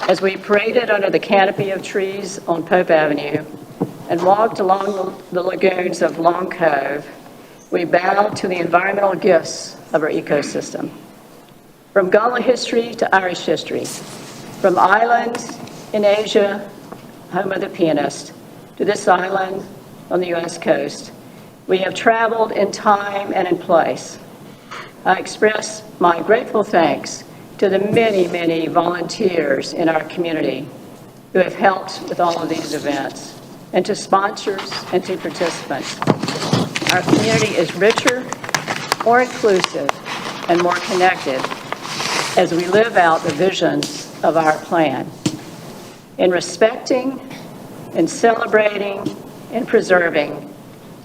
As we paraded under the canopy of trees on Pope Avenue and walked along the lagoons of Long Cove, we bowed to the environmental gifts of our ecosystem. From Gullah history to Irish history, from islands in Asia, home of the pianist, to this island on the U.S. coast, we have traveled in time and in place. I express my grateful thanks to the many, many volunteers in our community who have helped with all of these events, and to sponsors and to participants. Our community is richer, more inclusive, and more connected as we live out the visions of our plan. In respecting and celebrating and preserving,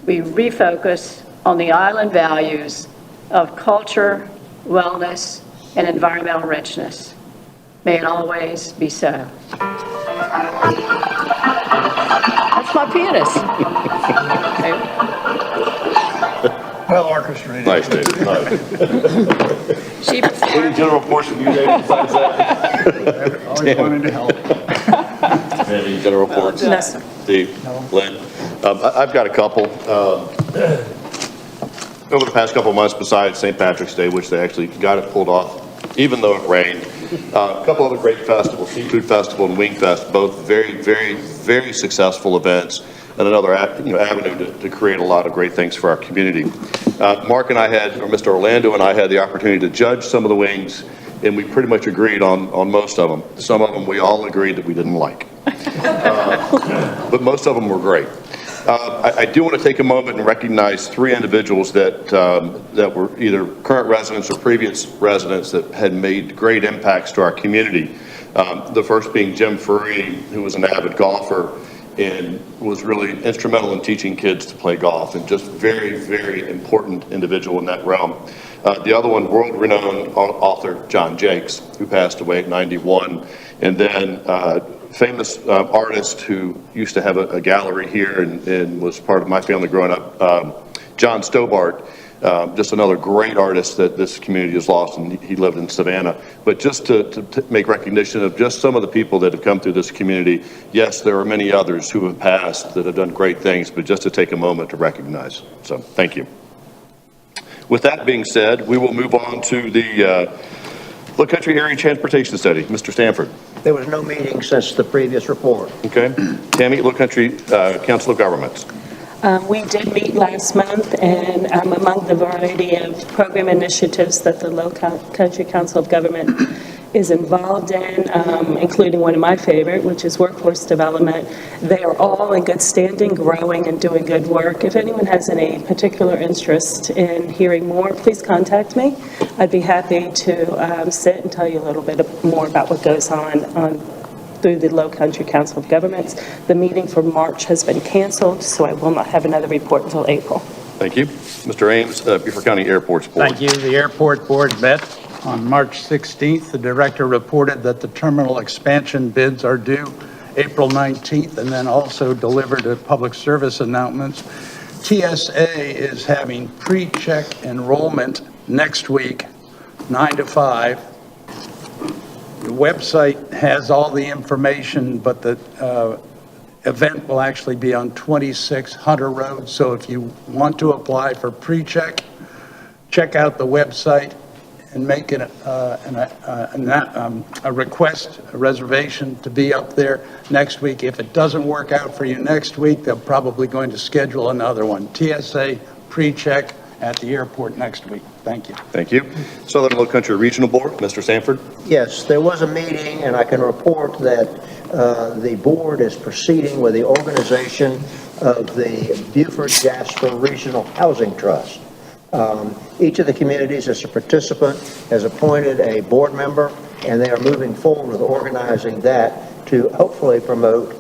we refocus on the island values of culture, wellness, and environmental richness. May it always be so. That's my pianist. Well orchestrated. Nice, David, nice. Any general reports from you, David, besides that? Always wanted to help. Any general reports? No, sir. Steve? Lynn? I've got a couple. Over the past couple of months, besides St. Patrick's Day, which they actually got it pulled off, even though it rained, a couple other great festivals, Seafood Festival and Wing Fest, both very successful events, and another avenue to create a lot of great things for our community. Mark and I had, or Mr. Orlando and I had the opportunity to judge some of the wings, and we pretty much agreed on most of them. Some of them we all agreed that we didn't like. But most of them were great. I do want to take a moment and recognize 3 individuals that were either current residents or previous residents that had made great impacts to our community. The first being Jim Farini, who was an avid golfer and was really instrumental in teaching kids to play golf, and just very important individual in that realm. The other one, world-renowned author John Jakes, who passed away at 91, and then famous artist who used to have a gallery here and was part of my family growing up, John Stobart, just another great artist that this community has lost, and he lived in Savannah. But just to make recognition of just some of the people that have come through this community, yes, there are many others who have passed that have done great things, but just to take a moment to recognize. So thank you. With that being said, we will move on to the Low Country Area Transportation Study. Mr. Stanford. There was no meeting since the previous report. Okay. Tammy, Low Country Council of Governments. We did meet last month, and among the variety of program initiatives that the Low Country Council of Government is involved in, including one of my favorite, which is workforce development. They are all in good standing, growing, and doing good work. If anyone has any particular interest in hearing more, please contact me. I'd be happy to sit and tell you a little bit more about what goes on through the Low Country Council of Governments. The meeting for March has been canceled, so I will not have another report until April. Thank you. Mr. Ames, Beaufort County Airports Board. Thank you. The Airport Board met on March 16th. The director reported that the terminal expansion bids are due April 19th, and then also delivered a public service announcements. TSA is having pre-check enrollment next week, 9 to 5. The website has all the information, but the event will actually be on 26 Hunter Road. So if you want to apply for pre-check, check out the website and make a request, a reservation to be up there next week. If it doesn't work out for you next week, they're probably going to schedule another one. TSA pre-check at the airport next week. Thank you. Thank you. Southern Low Country Regional Board, Mr. Sanford. Yes, there was a meeting, and I can report that the board is proceeding with the organization of the Beaufort Jasper Regional Housing Trust. Each of the communities as a participant has appointed a board member, and they are moving forward with organizing that to hopefully promote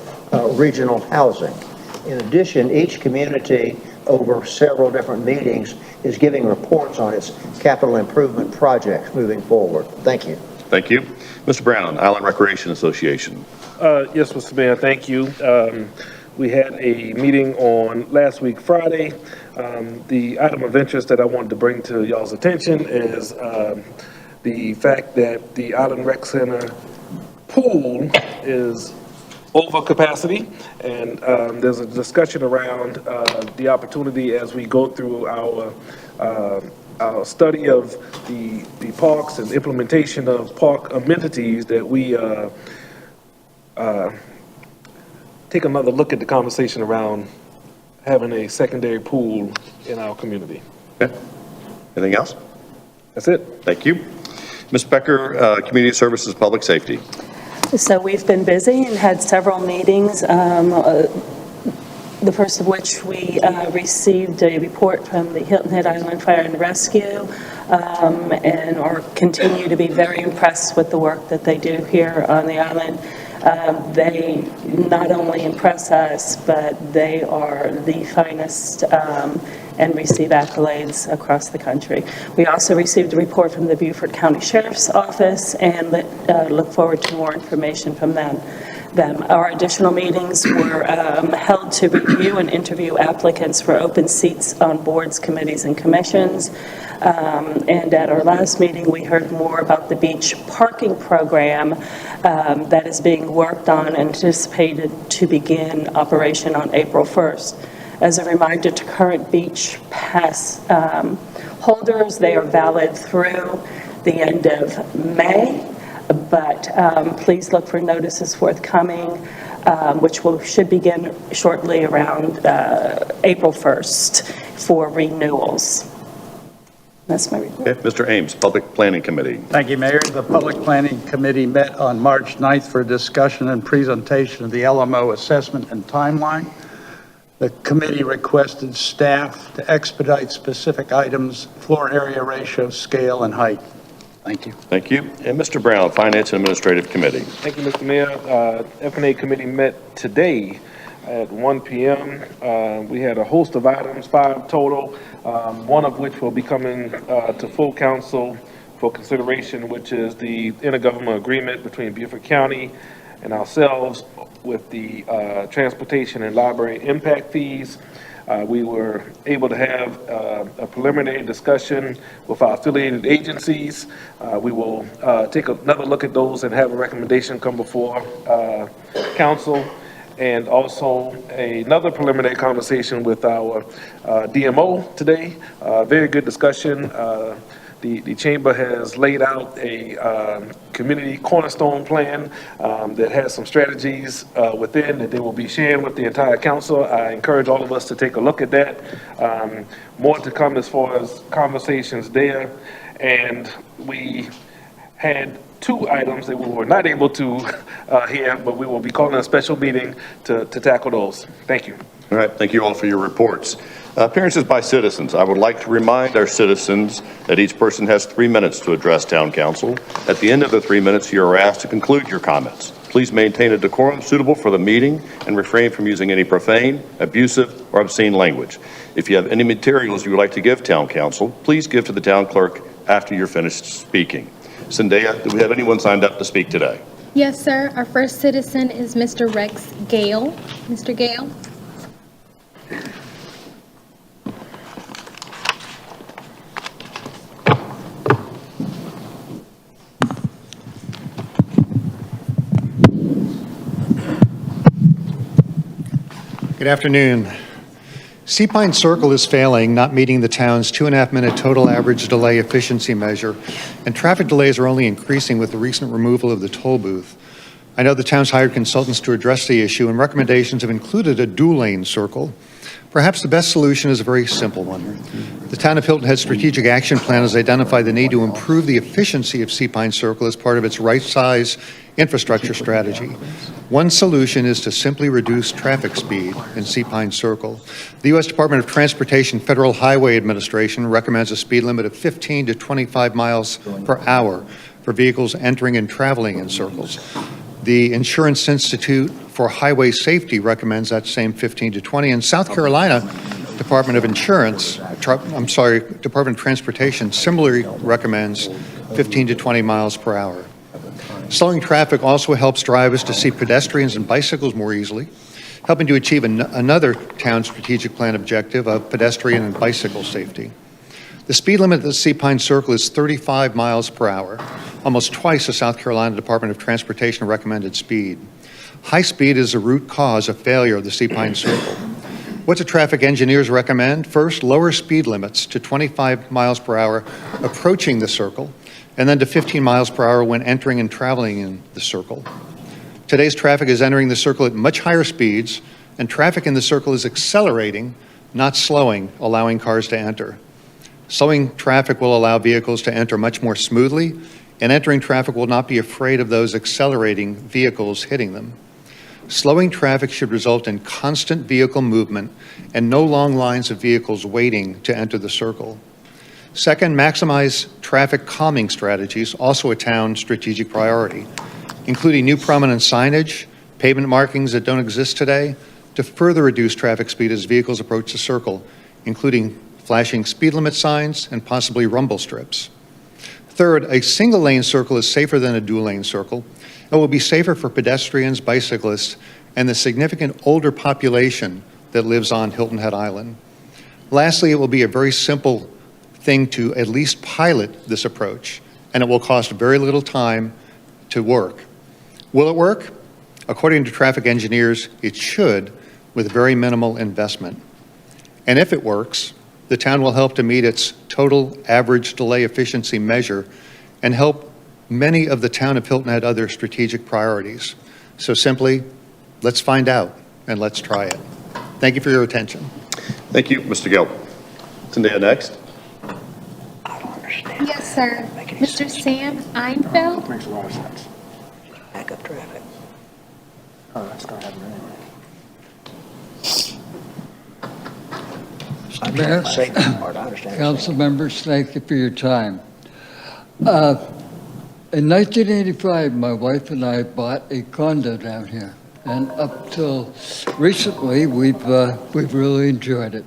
regional housing. In addition, each community over several different meetings is giving reports on its capital improvement projects moving forward. Thank you. Thank you. Mr. Brown, Island Recreation Association. Yes, Mr. Mayor, thank you. We had a meeting on last week, Friday. The item of interest that I wanted to bring to y'all's attention is the fact that the Island Rec Center pool is over capacity, and there's a discussion around the opportunity as we go through our study of the parks and implementation of park amenities that we take another look at the conversation around having a secondary pool in our community. Okay. Anything else? That's it. Thank you. Ms. Becker, Community Services, Public Safety. So we've been busy and had several meetings, the first of which we received a report from the Hilton Head Island Fire and Rescue, and continue to be very impressed with the work that they do here on the island. They not only impress us, but they are the finest and receive accolades across the country. We also received a report from the Beaufort County Sheriff's Office and look forward to more information from them. them. Our additional meetings were held to review and interview applicants for open seats on boards, committees, and commissions. And at our last meeting, we heard more about the beach parking program that is being worked on, anticipated to begin operation on April 1st. As a reminder to current beach pass holders, they are valid through the end of May, but please look for notices forthcoming, which should begin shortly around April 1st for renewals. That's my report. Okay, Mr. Ames, Public Planning Committee. Thank you, Mayor. The Public Planning Committee met on March 9th for discussion and presentation of the LMO assessment and timeline. The committee requested staff to expedite specific items, floor area ratio, scale, and height. Thank you. Thank you. And Mr. Brown, Finance and Administrative Committee. Thank you, Mr. Mayor. F&A Committee met today at 1 p.m. We had a host of items, 5 total, one of which will be coming to full council for consideration, which is the intergovernmental agreement between Beaufort County and ourselves with the transportation and library impact fees. We were able to have a preliminary discussion with our affiliated agencies. We will take another look at those and have a recommendation come before council. And also another preliminary conversation with our DMO today. Very good discussion. The chamber has laid out a community cornerstone plan that has some strategies within that they will be sharing with the entire council. I encourage all of us to take a look at that. More to come as far as conversations there. And we had 2 items that we were not able to hear, but we will be calling a special meeting to tackle those. Thank you. All right, thank you all for your reports. Appearances by citizens. I would like to remind our citizens that each person has 3 minutes to address Town Council. At the end of the 3 minutes, you are asked to conclude your comments. Please maintain a decorum suitable for the meeting and refrain from using any profane, abusive, or obscene language. If you have any materials you would like to give Town Council, please give to the Town Clerk after you're finished speaking. Zendaya, do we have anyone signed up to speak today? Yes, sir. Our first citizen is Mr. Rex Gale. Mr. Gale? Good afternoon. Sea Pine Circle is failing, not meeting the town's 2.5-minute total average delay efficiency measure, and traffic delays are only increasing with the recent removal of the toll booth. I know the town's hired consultants to address the issue, and recommendations have included a dual-lane circle. Perhaps the best solution is a very simple one. The town of Hilton Head's strategic action plan has identified the need to improve the efficiency of Sea Pine Circle as part of its right-size infrastructure strategy. One solution is to simply reduce traffic speed in Sea Pine Circle. The U.S. Department of Transportation Federal Highway Administration recommends a speed limit of 15 to 25 miles per hour for vehicles entering and traveling in circles. The Insurance Institute for Highway Safety recommends that same 15 to 20, and South Carolina Department of Department of Transportation similarly recommends 15 to 20 miles per hour. Slowing traffic also helps drivers to see pedestrians and bicycles more easily, helping to achieve another town strategic plan objective of pedestrian and bicycle safety. The speed limit at the Sea Pine Circle is 35 miles per hour, almost twice the South Carolina Department of Transportation recommended speed. High speed is the root cause of failure of the Sea Pine Circle. What do traffic engineers recommend? First, lower speed limits to 25 miles per hour approaching the circle, and then to 15 miles per hour when entering and traveling in the circle. Today's traffic is entering the circle at much higher speeds, and traffic in the circle is accelerating, not slowing, allowing cars to enter. Slowing traffic will allow vehicles to enter much more smoothly, and entering traffic will not be afraid of those accelerating vehicles hitting them. Slowing traffic should result in constant vehicle movement and no long lines of vehicles waiting to enter the circle. Second, maximize traffic calming strategies, also a town strategic priority, including new prominent signage, pavement markings that don't exist today, to further reduce traffic speed as vehicles approach the circle, including flashing speed limit signs and possibly rumble strips. Third, a single lane circle is safer than a dual lane circle and It will be safer for pedestrians, bicyclists, and the significant older population that lives on Hilton Head Island. Lastly, it will be a very simple thing to at least pilot this approach, and it will cost very little time to work. Will it work? According to traffic engineers, it should, with very minimal investment. And if it works, the town will help to meet its total average delay efficiency measure and help many of the town of Hilton Head other strategic priorities. So simply, let's find out and let's try it. Thank you for your attention. Thank you, Mr. Gill. Zendaya next. Yes, sir. Mr. Sam Einfeld. Makes a lot of sense. Backup traffic. Oh, that's gonna happen anyway. Mayor, Safety part, I understand. council members, thank you for your time. In 1985, my wife and I bought a condo down here, and up till recently, we've really enjoyed it.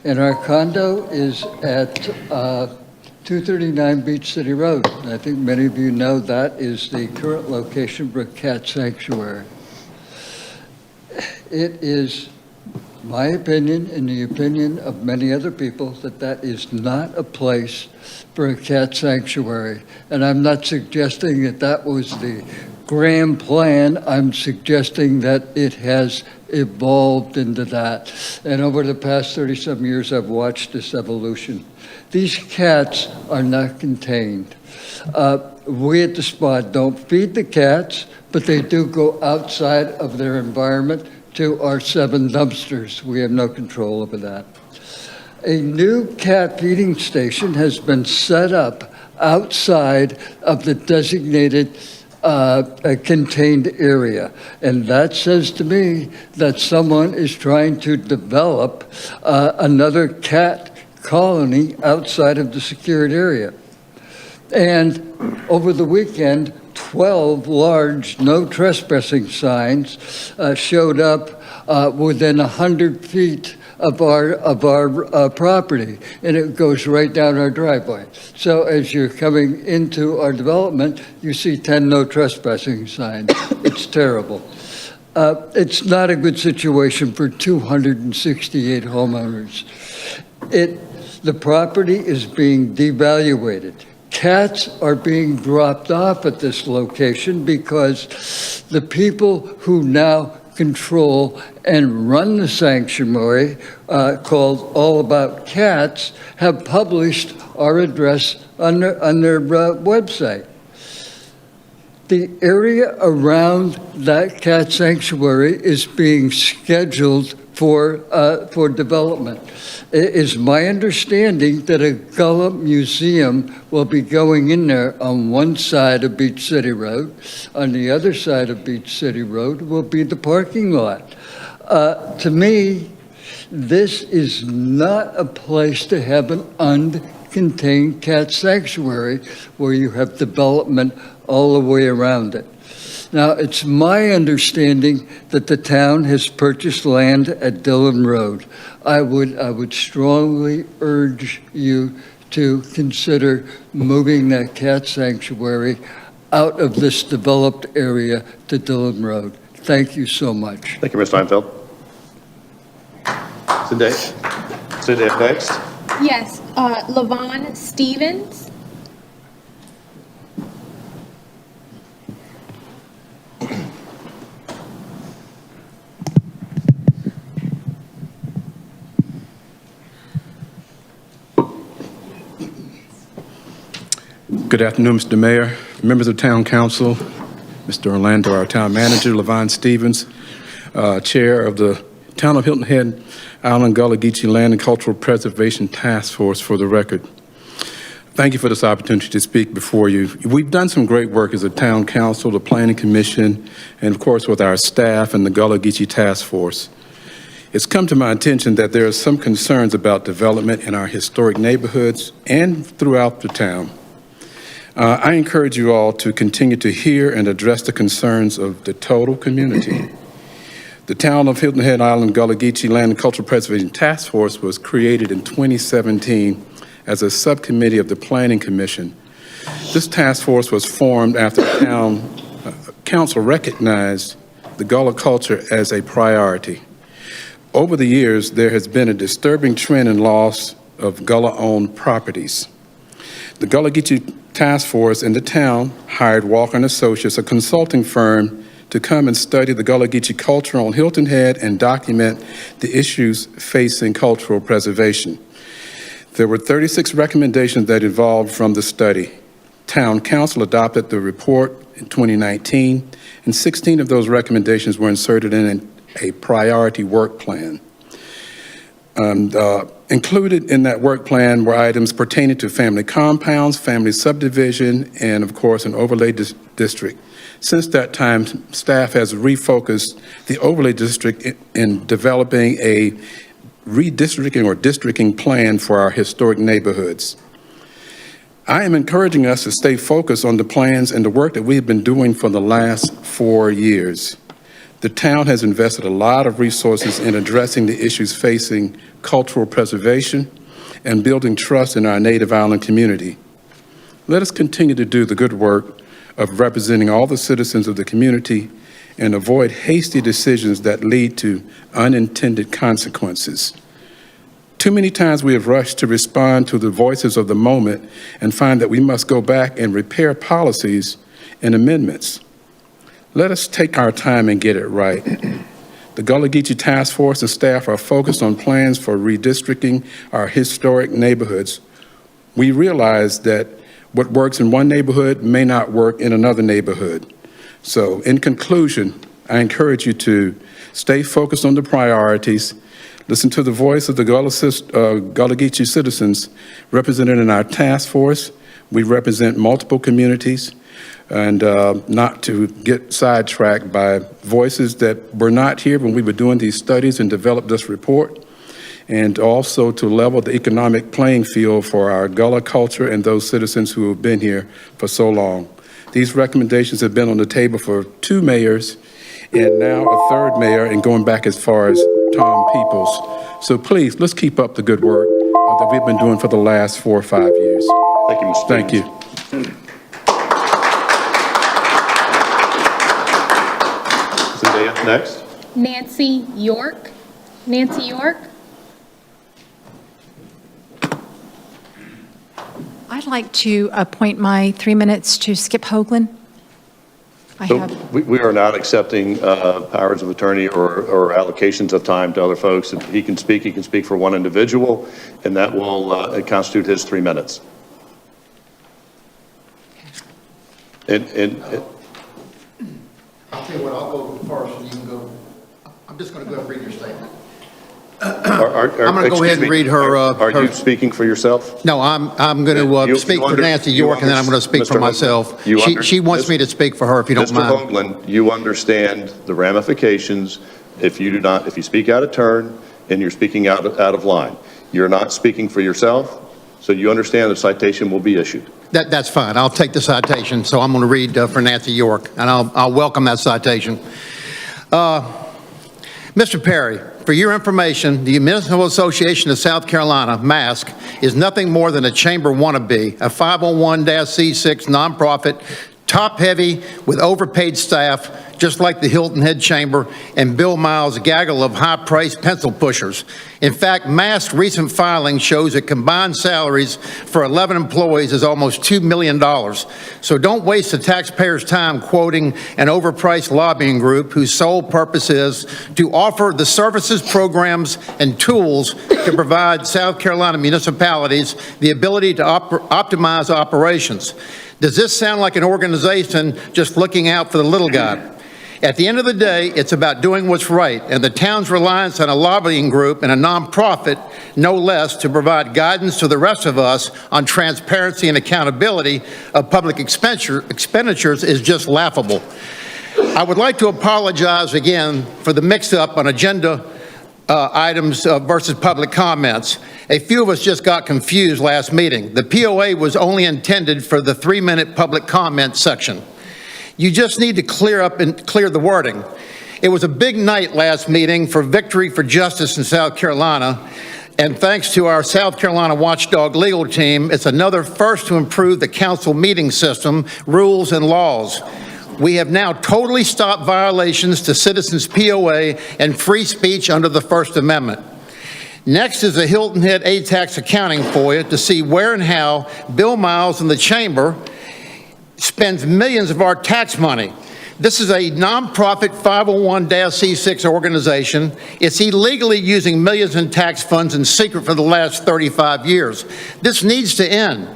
And our condo is at 239 Beach City Road. I think many of you know that is the current location for a cat sanctuary. It is my opinion and the opinion of many other people that that is not a place for a cat sanctuary. And I'm not suggesting that that was the grand plan. I'm suggesting that it has evolved into that. And over the past 37 years, I've watched this evolution. These cats are not contained. We at the spa don't feed the cats, but they do go outside of their environment to our 7 dumpsters. We have no control over that. A new cat feeding station has been set up outside of the designated contained area. And that says to me that someone is trying to develop another cat colony outside of the secured area. And over the weekend, 12 large no trespassing signs showed up within 100 feet of our property, and it goes right down our driveway. So as you're coming into our development, you see 10 no trespassing signs. It's terrible. It's not a good situation for 268 homeowners. The property is being devaluated. Cats are being dropped off at this location because the people who now control and run the sanctuary, called All About Cats, have published our address on their website. The area around that cat sanctuary is being scheduled for development. It is my understanding that a Gullah museum will be going in there on one side of Beach City Road. On the other side of Beach City Road will be the parking lot. To me, this is not a place to have an uncontained cat sanctuary where you have development all the way around it. Now, it's my understanding that the town has purchased land at Dillon Road. I would strongly urge you to consider moving that cat sanctuary out of this developed area to Dillon Road. Thank you so much. Thank you, Mr. Einfeld. Zendaya next. Yes, Levon Stevens. Good afternoon, Mr. Mayor, members of Town Council, Mr. Orlando, our Town Manager, Levon Stevens, Chair of the Town of Hilton Head Island Gullah Geechee Land and Cultural Preservation Task Force, for the record. Thank you for this opportunity to speak before you. We've done some great work as a Town Council, the Planning Commission, and of course with our staff and the Gullah Geechee Task Force. It's come to my attention that there are some concerns about development in our historic neighborhoods and throughout the town. I encourage you all to continue to hear and address the concerns of the total community. The Town of Hilton Head Island Gullah Geechee Land and Cultural Preservation Task Force was created in 2017 as a subcommittee of the Planning Commission. This task force was formed after the town council recognized the Gullah culture as a priority. Over the years, there has been a disturbing trend in loss of Gullah-owned properties. The Gullah Geechee Task Force in the town hired Walker & Associates, a consulting firm, to come and study the Gullah Geechee culture on Hilton Head and document the issues facing cultural preservation. There were 36 recommendations that evolved from the study. Town Council adopted the report in 2019, and 16 of those recommendations were inserted in a priority work plan. Included in that work plan were items pertaining to family compounds, family subdivision, and of course an overlay district. Since that time, staff has refocused the overlay district in developing a redistricting or districting plan for our historic neighborhoods. I am encouraging us to stay focused on the plans and the work that we've been doing for the last 4 years. The town has invested a lot of resources in addressing the issues facing cultural preservation and building trust in our native island community. Let us continue to do the good work of representing all the citizens of the community and avoid hasty decisions that lead to unintended consequences. Too many times we have rushed to respond to the voices of the moment and find that we must go back and repair policies and amendments. Let us take our time and get it right. The Gullah Geechee Task Force and staff are focused on plans for redistricting our historic neighborhoods. We realize that what works in one neighborhood may not work in another neighborhood. So in conclusion, I encourage you to stay focused on the priorities, listen to the voice of the Gullah Geechee citizens represented in our task force. We represent multiple communities, and not to get sidetracked by voices that were not here when we were doing these studies and developed this report, and also to level the economic playing field for our Gullah culture and those citizens who have been here for so long. These recommendations have been on the table for 2 mayors and now a 3rd mayor, and going back as far as Tom Peoples. So please, let's keep up the good work that we've been doing for the last 4 or 5 years. Thank you, Mr. Thank you. Zendaya, next. Nancy York. Nancy York. I'd like to appoint my 3 minutes to Skip Hoagland. So we are not accepting powers of attorney or allocations of time to other folks. If he can speak for one individual, and that will constitute his 3 minutes. And I'll tell you what, I'll go first and you can go. I'm just going to go ahead and read your statement. I'm going to go ahead and read her. Are you speaking for yourself? No, I'm going to speak for Nancy York, and then I'm going to speak for myself. She wants me to speak for her, if you don't mind. Mr. Hoagland, you understand the ramifications if you speak out of turn and you're speaking out of line. You're not speaking for yourself, so you understand the citation will be issued. That's fine. I'll take the citation. So I'm going to read for Nancy York, and I'll welcome that citation. Mr. Perry, for your information, the Municipal Association of South Carolina, MASC, is nothing more than a chamber wannabe, a 501(c)(6) nonprofit, top-heavy with overpaid staff, just like the Hilton Head Chamber and Bill Miles' gaggle of high-priced pencil pushers. In fact, MASC's recent filing shows that combined salaries for 11 employees is almost $2 million. So don't waste the taxpayers' time quoting an overpriced lobbying group whose sole purpose is to offer the services, programs, and tools to provide South Carolina municipalities the ability to optimize operations. Does this sound like an organization just looking out for the little guy? At the end of the day, it's about doing what's right, and the town's reliance on a lobbying group and a nonprofit, no less, to provide guidance to the rest of us on transparency and accountability of public expenditures is just laughable. I would like to apologize again for the mix-up on agenda items versus public comments. A few of us just got confused last meeting. The POA was only intended for the 3-minute public comment section. You just need to clear the wording. It was a big night last meeting for victory for justice in South Carolina, and thanks to our South Carolina Watchdog legal team, it's another first to improve the council meeting system, rules, and laws. We have now totally stopped violations to citizens' POA and free speech under the First Amendment. Next is the Hilton Head A-Tax accounting for you to see where and how Bill Miles and the Chamber spends millions of our tax money. This is a nonprofit 501(c)(6) organization. It's illegally using millions in tax funds in secret for the last 35 years. This needs to end.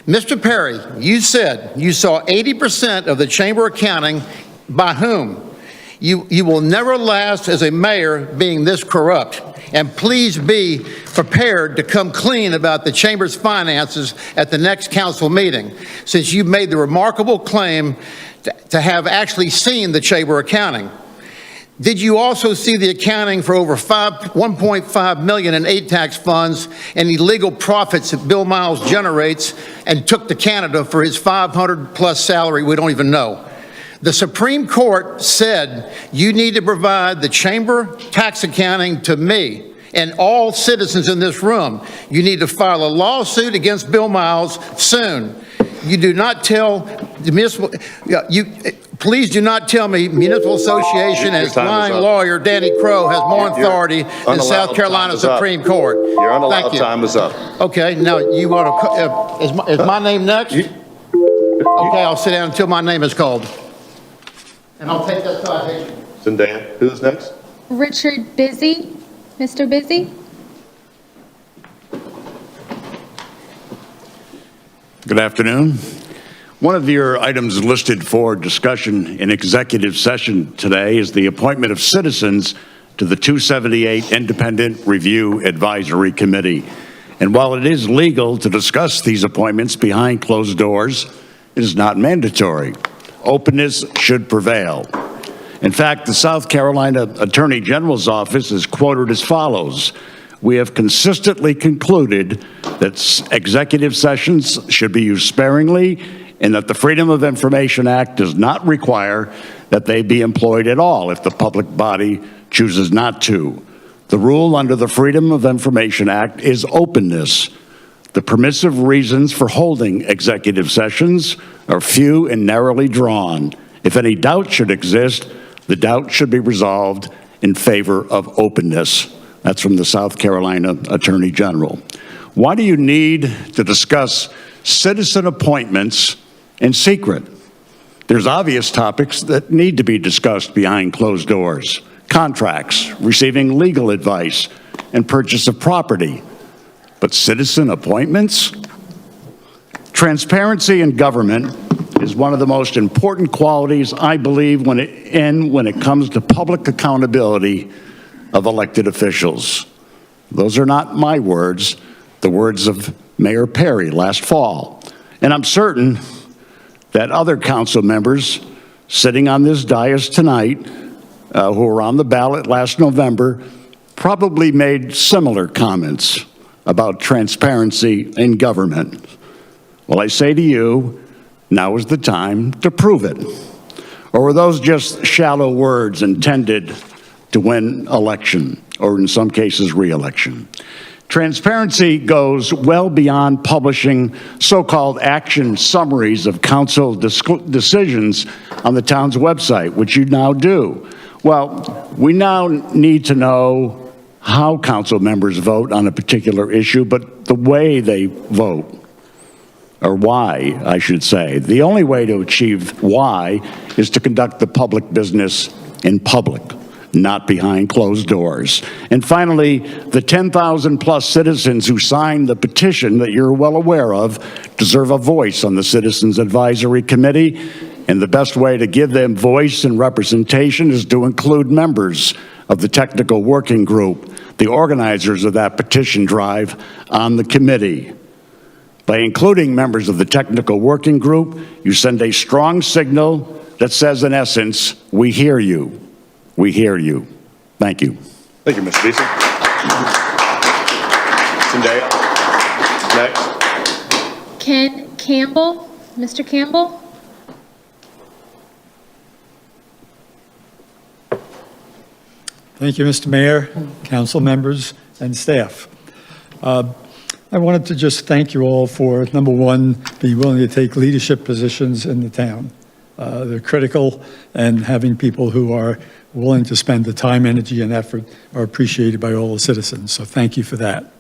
Mr. Perry, you said you saw 80% of the chamber accounting. By whom? You will never last as a mayor being this corrupt. And please be prepared to come clean about the chamber's finances at the next council meeting, since you've made the remarkable claim to have actually seen the chamber accounting. Did you also see the accounting for over $1.5 million in tax funds and illegal profits that Bill Miles generates and took to Canada for his 500+ salary we don't even know? The Supreme Court said you need to provide the chamber tax accounting to me and all citizens in this room. You need to file a lawsuit against Bill Miles soon. You do not tell the municipal, please do not tell me Municipal Association and its lying lawyer, Danny Crow, has more authority than South Carolina Supreme Court. Your unallowed Thank you. time is up. Okay, now you want to, is my name next? Okay, I'll sit down until my name is called. And I'll take that citation. Zendaya, who's next? Richard Busy. Mr. Busy? Good afternoon. One of your items listed for discussion in executive session today is the appointment of citizens to the 278 Independent Review Advisory Committee. And while it is legal to discuss these appointments behind closed doors, it is not mandatory. Openness should prevail. In fact, the South Carolina Attorney General's office is quoted as follows: "We have consistently concluded that executive sessions should be used sparingly and that the Freedom of Information Act does not require that they be employed at all if the public body chooses not to. The rule under the Freedom of Information Act is openness. The permissive reasons for holding executive sessions are few and narrowly drawn. If any doubt should exist, the doubt should be resolved in favor of openness." That's from the South Carolina Attorney General. Why do you need to discuss citizen appointments in secret? There's obvious topics that need to be discussed behind closed doors: contracts, receiving legal advice, and purchase of property. But citizen appointments? Transparency in government is one of the most important qualities, I believe, when it comes to public accountability of elected officials. Those are not my words, the words of Mayor Perry last fall. And I'm certain that other council members sitting on this dais tonight, who were on the ballot last November, probably made similar comments about transparency in government. Well, I say to you, now is the time to prove it. Or were those just shallow words intended to win election, or in some cases, re-election? Transparency goes well beyond publishing so-called action summaries of council decisions on the town's website, which you now do. Well, we now need to know how council members vote on a particular issue, but the way they vote, or why, I should say. The only way to achieve why is to conduct the public business in public, not behind closed doors. And finally, the 10,000 plus citizens who signed the petition that you're well aware of deserve a voice on the Citizens Advisory Committee, and the best way to give them voice and representation is to include members of the technical working group, the organizers of that petition drive, on the committee. By including members of the technical working group, you send a strong signal that says, in essence, we hear you. We hear you. Thank you. Thank you, Mr. Beeson. Zendaya, next. Ken Campbell. Mr. Campbell? Thank you, Mr. Mayor, council members, and staff. I wanted to just thank you all for, number one, being willing to take leadership positions in the town. They're critical, and having people who are willing to spend the time, energy, and effort are appreciated by all the citizens. So thank you for that.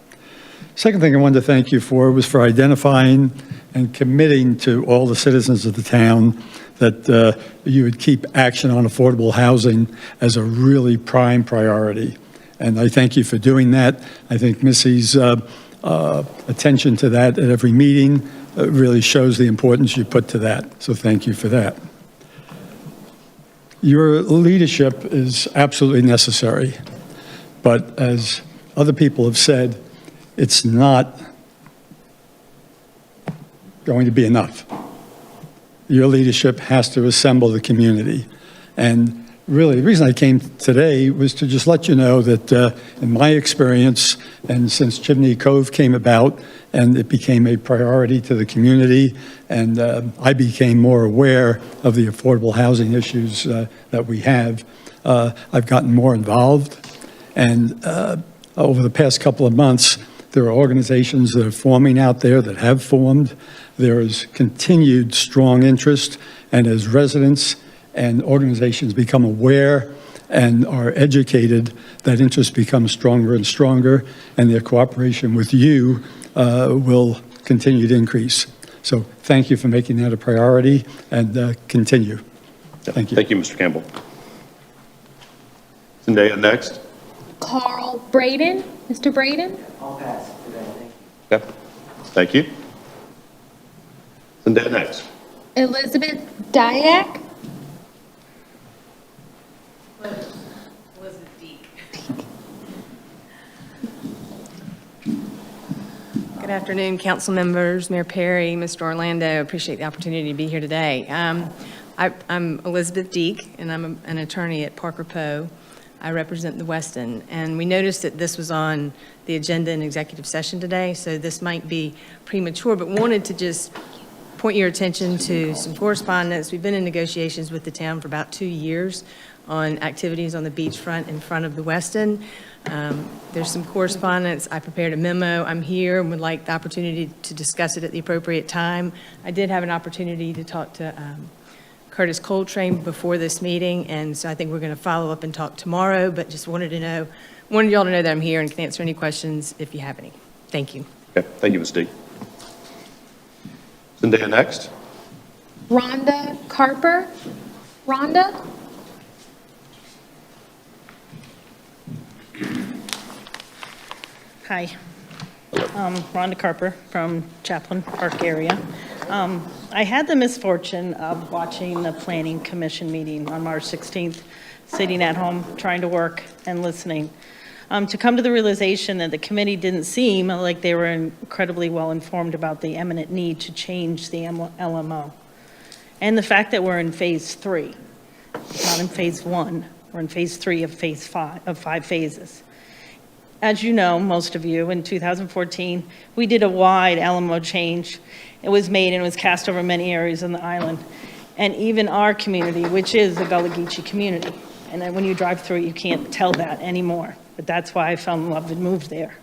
Second thing I wanted to thank you for was for identifying and committing to all the citizens of the town that you would keep action on affordable housing as a really prime priority. And I thank you for doing that. I think Missy's attention to that at every meeting really shows the importance you put to that. So thank you for that. Your leadership is absolutely necessary, but as other people have said, it's not going to be enough. Your leadership has to assemble the community. And really, the reason I came today was to just let you know that in my experience, and since Chimney Cove came about, and it became a priority to the community, and I became more aware of the affordable housing issues that we have, I've gotten more involved. And over the past couple of months, there are organizations that are forming out there, that have formed. There is continued strong interest, and as residents and organizations become aware and are educated, that interest becomes stronger and stronger, and their cooperation with you will continue to increase. So thank you for making that a priority, and continue. Thank you. Thank you, Mr. Campbell. Zendaya next. Carl Braden. Mr. Braden? I'll pass today, thank you. Okay. Thank you. Zendaya next. Elizabeth Dyack. Good afternoon, council members, Mayor Perry, Mr. Orlando. Appreciate the opportunity to be here today. I'm Elizabeth Deek, and I'm an attorney at Parker Poe. I represent the Weston, and we noticed that this was on the agenda in executive session today, so this might be premature, but wanted to just point your attention to some correspondence. We've been in negotiations with the town for about 2 years on activities on the beachfront in front of the Weston. There's some correspondence. I prepared a memo. I'm here and would like the opportunity to discuss it at the appropriate time. I did have an opportunity to talk to Curtis Coltrane before this meeting, and so I think we're going to follow up and talk tomorrow, but just wanted y'all to know that I'm here and can answer any questions if you have any. Thank you. Okay. Thank you, Ms. D. Zendaya next. Rhonda Carper. Rhonda? Hi, Rhonda Carper from Chaplin Park area. I had the misfortune of watching the Planning Commission meeting on March 16th, sitting at home, trying to work and listening, to come to the realization that the committee didn't seem like they were incredibly well informed about the imminent need to change the LMO. And the fact that we're in phase 3, not in phase 1, we're in phase 3 of phase 5, of 5 phases. As you know, most of you, in 2014, we did a wide LMO change. It was made and it was cast over many areas on the island. And even our community, which is the Gullah Geechee community. And then when you drive through it, you can't tell that anymore. But that's why I fell in love and moved there.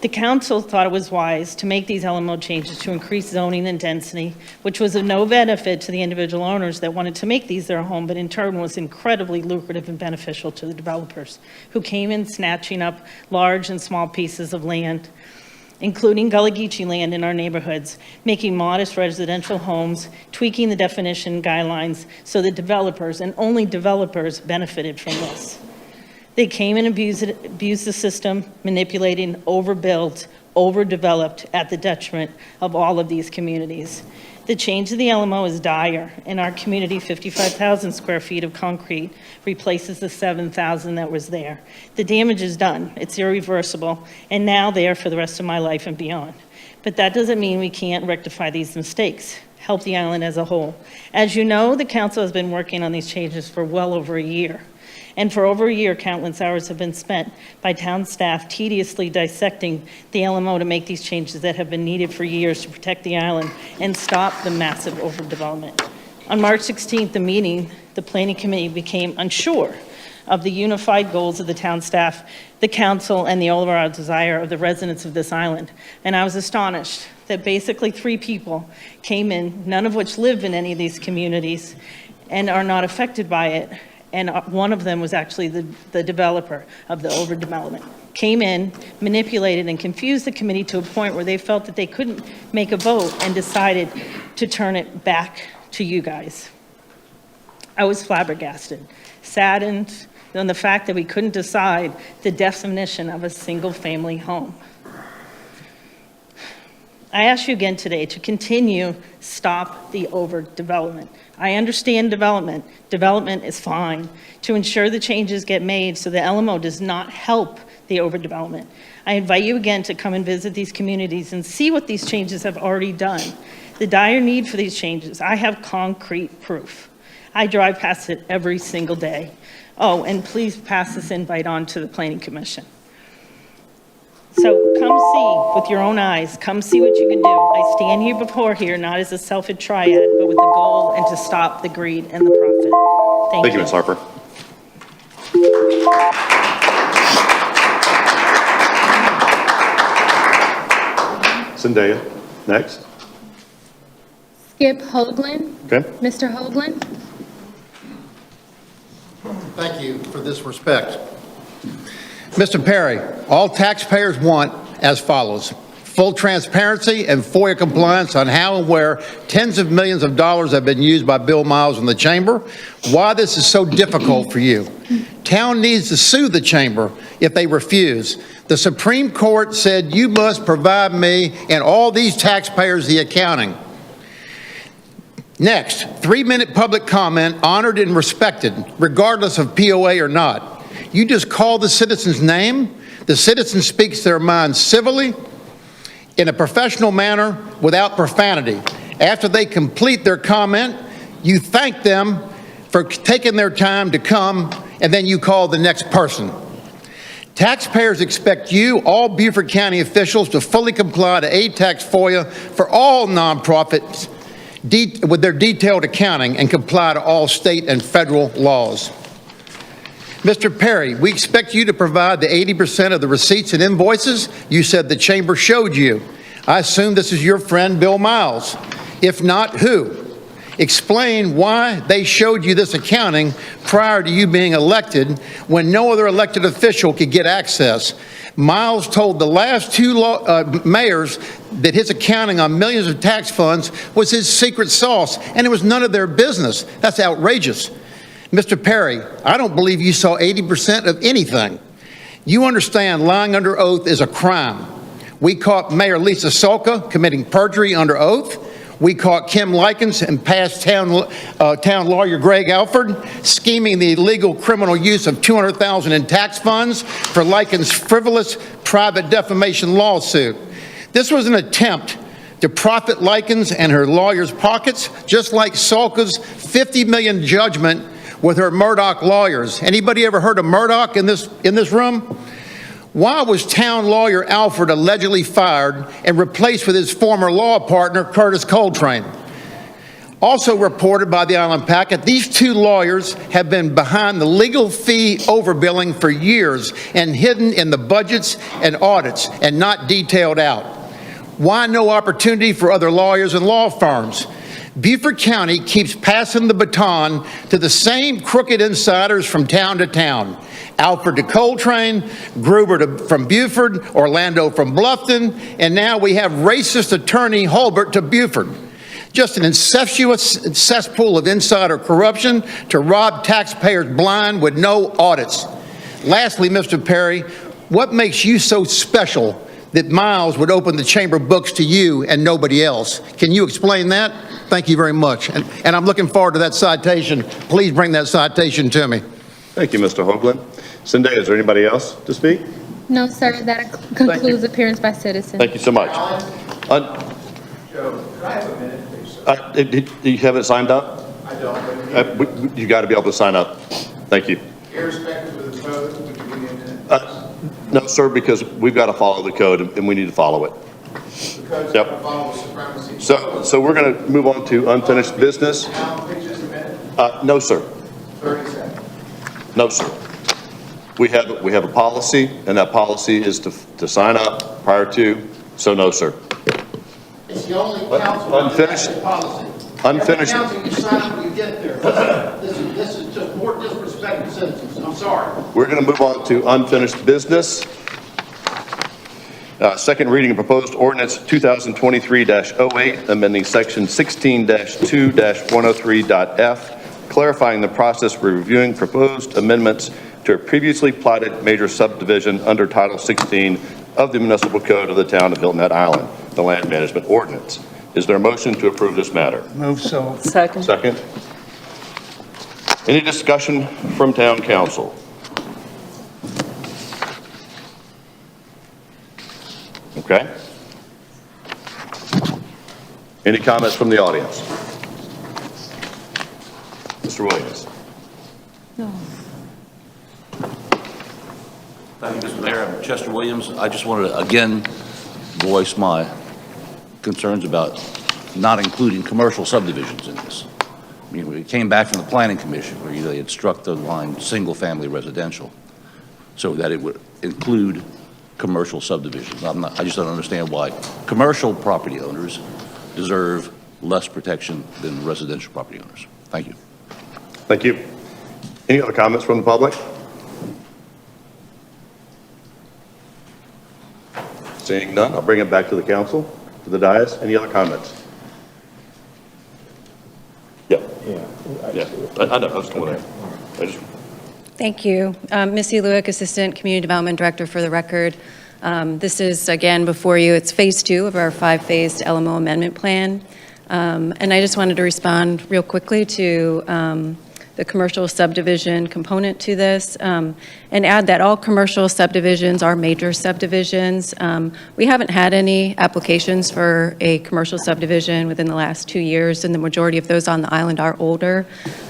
The council thought it was wise to make these LMO changes to increase zoning and density, which was of no benefit to the individual owners that wanted to make these their home, but in turn was incredibly lucrative and beneficial to the developers who came in snatching up large and small pieces of land, including Gullah Geechee land in our neighborhoods, making modest residential homes, tweaking the definition guidelines so that developers, and only developers, benefited from this. They came and abused the system, manipulating, overbuilt, overdeveloped at the detriment of all of these communities. The change of the LMO is dire. In our community, 55,000 square feet of concrete replaces the 7,000 that was there. The damage is done. It's irreversible, and now there for the rest of my life and beyond. But that doesn't mean we can't rectify these mistakes, help the island as a whole. As you know, the council has been working on these changes for well over a year. And for over a year, countless hours have been spent by town staff tediously dissecting the LMO to make these changes that have been needed for years to protect the island and stop the massive overdevelopment. On March 16th, the planning committee became unsure of the unified goals of the town staff, the council, and the overall desire of the residents of this island. And I was astonished that basically 3 people came in, none of which live in any of these communities and are not affected by it. And one of them was actually the developer of the overdevelopment. Came in, manipulated, and confused the committee to a point where they felt that they couldn't make a vote and decided to turn it back to you guys. I was flabbergasted, saddened on the fact that we couldn't decide the definition of a single-family home. I ask you again today to continue, stop the overdevelopment. I understand development. Development is fine to ensure the changes get made so the LMO does not help the overdevelopment. I invite you again to come and visit these communities and see what these changes have already done. The dire need for these changes, I have concrete proof. I drive past it every single day. Oh, and please pass this invite on to the Planning Commission. So come see with your own eyes, come see what you can do. I stand here before here, not as a selfish triad, but with the goal and to stop the greed and the profit. Thank you. Thank you, Ms. Harper. Zendaya, next. Skip Hoagland. Okay. Mr. Hoagland. Thank you for this respect. Mr. Perry, all taxpayers want as follows: full transparency and FOIA compliance on how and where tens of millions of dollars have been used by Bill Miles and the Chamber, why this is so difficult for you. Town needs to sue the Chamber if they refuse. The Supreme Court said you must provide me and all these taxpayers the accounting. Next, 3-minute public comment honored and respected, regardless of POA or not. You just call the citizen's name. The citizen speaks their mind civilly, in a professional manner, without profanity. After they complete their comment, you thank them for taking their time to come, and then you call the next person. Taxpayers expect you, all Beaufort County officials, to fully comply to ATAX FOIA for all nonprofits with their detailed accounting and comply to all state and federal laws. Mr. Perry, we expect you to provide the 80% of the receipts and invoices you said the Chamber showed you. I assume this is your friend Bill Miles. If not, who? Explain why they showed you this accounting prior to you being elected when no other elected official could get access. Miles told the last 2 mayors that his accounting on millions of tax funds was his secret sauce, and it was none of their business. That's outrageous. Mr. Perry, I don't believe you saw 80% of anything. You understand lying under oath is a crime. We caught Mayor Lisa Solka committing perjury under oath. We caught Kim Likens and past town lawyer Greg Alford scheming the illegal criminal use of $200,000 in tax funds for Likens' frivolous private defamation lawsuit. This was an attempt to profit Likens and her lawyers' pockets, just like Solka's $50 million judgment with her Murdoch lawyers. Anybody ever heard of Murdoch in this room? Why was town lawyer Alford allegedly fired and replaced with his former law partner, Curtis Coltrane? Also reported by the Island Packet, these 2 lawyers have been behind the legal fee overbilling for years and hidden in the budgets and audits and not detailed out. Why no opportunity for other lawyers and law firms? Beaufort County keeps passing the baton to the same crooked insiders from town to town. Alford to Coltrane, Gruber from Beaufort, Orlando from Bluffton, and now we have racist attorney Hulbert to Beaufort. Just an incestuous cesspool of insider corruption to rob taxpayers blind with no audits. Lastly, Mr. Perry, what makes you so special that Miles would open the Chamber books to you and nobody else? Can you explain that? Thank you very much. And I'm looking forward to that citation. Please bring that citation to me. Thank you, Mr. Hoagland. Zendaya, is there anybody else to speak? No, sir. That concludes appearance by citizens. Thank you so much. Joe, could I have a minute, please? Do you have it signed up? I don't. You got to be able to sign up. Thank you. Irrespective of the code, would you give me a minute? No, sir, because we've got to follow the code and we need to follow it. The code's Yep. going to follow the supremacy. So we're going to move on to unfinished business. Now, please, just a minute. No, sir. 30 seconds. No, sir. We have a policy, and that policy is to sign up prior to, so no, sir. It's the only council Unfinished. policy. Unfinished. Every council you sign up when you get there. This is just more disrespect to citizens. I'm sorry. We're going to move on to unfinished business. Second reading of proposed ordinance 2023-08, amending section 16-2-103.f, clarifying the process for reviewing proposed amendments to a previously platted major subdivision under Title 16 of the Municipal Code of the Town of Hilton Head Island, the Land Management Ordinance. Is there a motion to approve this matter? Move so. Second. Second. Any discussion from Town Council? Okay. Any comments from the audience? Mr. Williams. Thank you, Mr. Mayor. I'm Chester Williams. I just wanted to again voice my concerns about not including commercial subdivisions in this. I mean, we came back from the Planning Commission where they had struck the line single-family residential so that it would include commercial subdivisions. I just don't understand why commercial property owners deserve less protection than residential property owners. Thank you. Thank you. Any other comments from the public? Seeing none, I'll bring it back to the council, to the dais. Any other comments? Yeah. I know. I was going there. Thank you. Missy Lewick, Assistant Community Development Director for the record. This is, again, before you. It's phase 2 of our 5-phased LMO amendment plan. And I just wanted to respond real quickly to the commercial subdivision component to this, and add that all commercial subdivisions are major subdivisions. We haven't had any applications for a commercial subdivision within the last 2 years, and the majority of those on the island are older.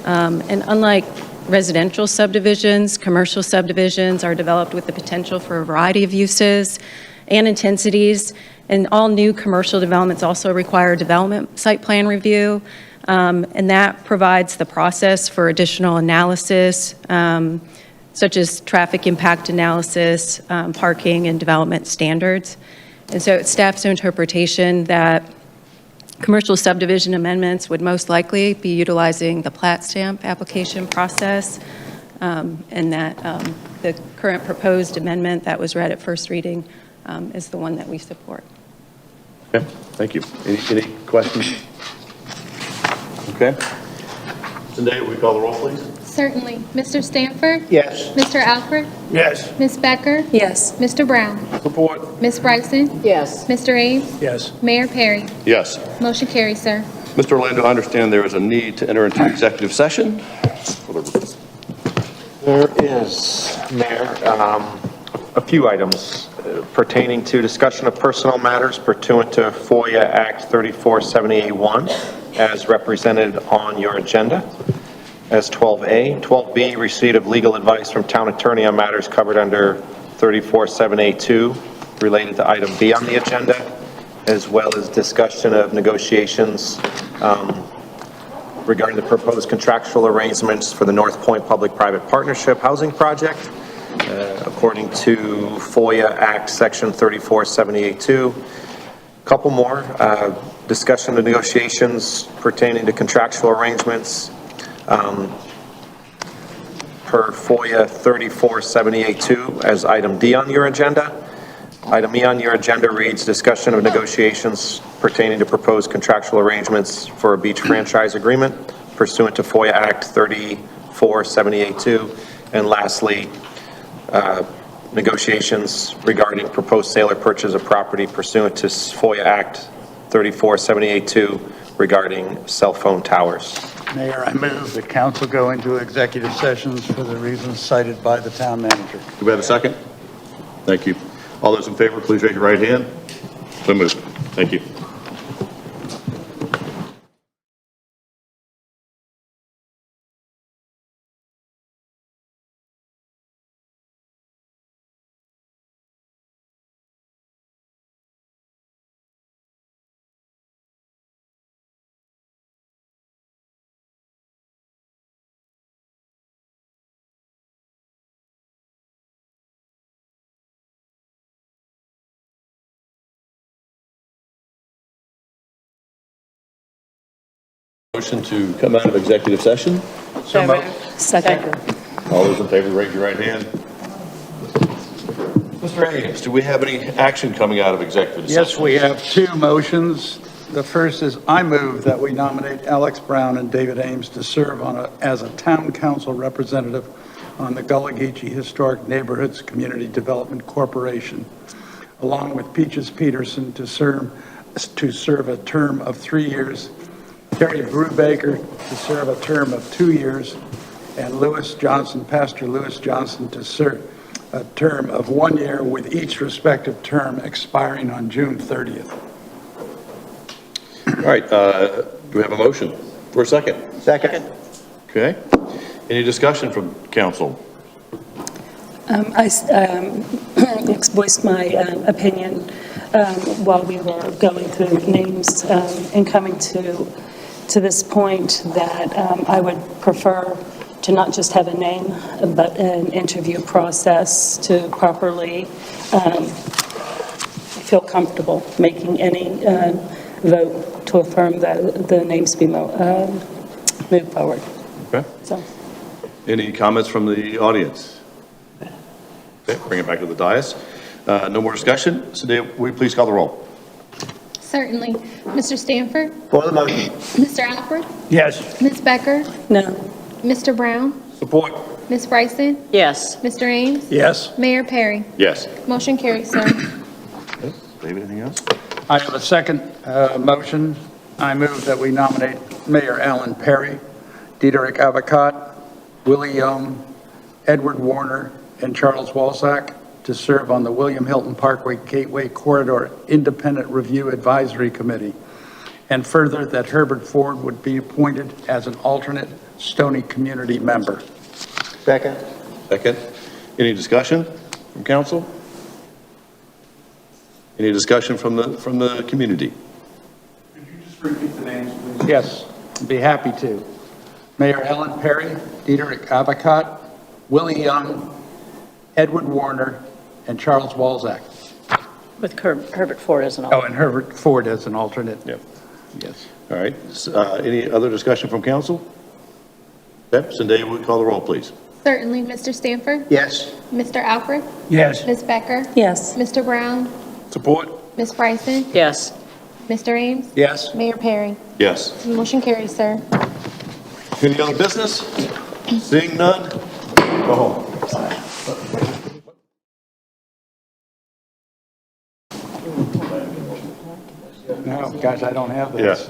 And unlike residential subdivisions, commercial subdivisions are developed with the potential for a variety of uses and intensities, and all new commercial developments also require development site plan review. And that provides the process for additional analysis, such as traffic impact analysis, parking, and development standards. And so it's staff's interpretation that commercial subdivision amendments would most likely be utilizing the plat stamp application process, and that the current proposed amendment that was read at first reading is the one that we support. Okay, thank you. Any questions? Okay. Zendaya, will you call the roll, please? Certainly. Mr. Stanford? Yes. Mr. Alford? Yes. Ms. Becker? Yes. Mr. Brown? Support. Ms. Bryson? Yes. Mr. Ames? Yes. Mayor Perry? Yes. Motion carries, sir. Mr. Orlando, I understand there is a need to enter into executive session. There is, Mayor, a few items pertaining to discussion of personal matters pursuant to FOIA Act 3478-1 as represented on your agenda as 12A. 12B, receipt of legal advice from town attorney on matters covered under 34782 related to item B on the agenda, as well as discussion of negotiations regarding the proposed contractual arrangements for the North Point Public-Private Partnership Housing Project, according to FOIA Act Section 34782. Couple more, discussion of negotiations pertaining to contractual arrangements per FOIA 34782 as item D on your agenda. Item E on your agenda reads discussion of negotiations pertaining to proposed contractual arrangements for a beach franchise agreement pursuant to FOIA Act 34782. And lastly, negotiations regarding proposed sale or purchase of property pursuant to FOIA Act 34782 regarding cell phone towers. Mayor, I move the council go into executive sessions for the reasons cited by the town manager. Do we have a second? Thank you. All those in favor, please raise your right hand. So moved. Thank you. Motion to come out of executive session. So moved. Second. All those in favor, raise your right hand. Mr. Ames, do we have any action coming out of executive session? Yes, we have two motions. The first is I move that we nominate Alex Brown and David Ames to serve as a town council representative on the Gullah Geechee Historic Neighborhoods Community Development Corporation, along with Peaches Peterson to serve a term of 3 years, Terry Brubaker to serve a term of 2 years, and Pastor Lewis Johnson to serve a term of 1 year, with each respective term expiring on June 30th. All right, do we have a motion for a second? Second. Okay. Any discussion from council? I voiced my opinion while we were going through names and coming to this point that I would prefer to not just have a name, but an interview process to properly feel comfortable making any vote to affirm that the names be moved forward. Okay. So. Any comments from the audience? Okay, bring it back to the dais. No more discussion. Cynthia, will you please call the roll? Certainly. Mr. Stanford? For the motion. Mr. Alford? Yes. Ms. Becker? No. Mr. Brown? Support. Ms. Bryson? Yes. Mr. Ames? Yes. Mayor Perry? Yes. Motion carries, sir. Okay. David, anything else? I have a second motion. I move that we nominate Mayor Alan Perry, Diederik Avocat, Willie Young, Edward Warner, and Charles Walzak to serve on the William Hilton Parkway Gateway Corridor Independent Review Advisory Committee, and further that Herbert Ford would be appointed as an alternate Stony community member. Second. Second. Any discussion from council? Any discussion from the community? Could you just repeat the names, please? Yes, I'd be happy to. Mayor Alan Perry, Diederik Avocat, Willie Young, Edward Warner, and Charles Walzak. With Herbert Ford as an Oh, alternate. and Herbert Ford as an alternate. Yep. Yes. All right. Any other discussion from council? Okay. Cynthia, will you call the roll, please? Certainly. Mr. Stanford? Yes. Mr. Alford? Yes. Ms. Becker? Yes. Mr. Brown? Support. Ms. Bryson? Yes. Mr. Ames? Yes. Mayor Perry? Yes. Motion carries, sir. Any other business? Seeing none, go home. No, guys, I don't have this. Yes.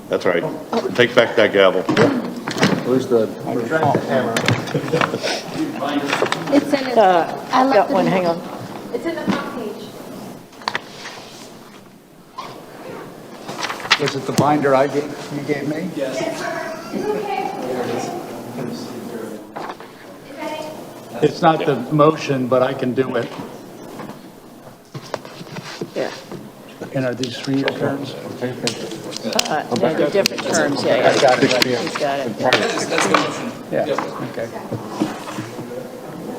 That's right. Take back that gavel. Who's the? It's in it. I left Got it one, in- hang on. It's in the front page. Was it the binder you gave me? It's okay. It's not the motion, but I can do it. Yeah. And are these 3-year terms? They're different terms, yeah. I got it. He's got it. Yeah, okay.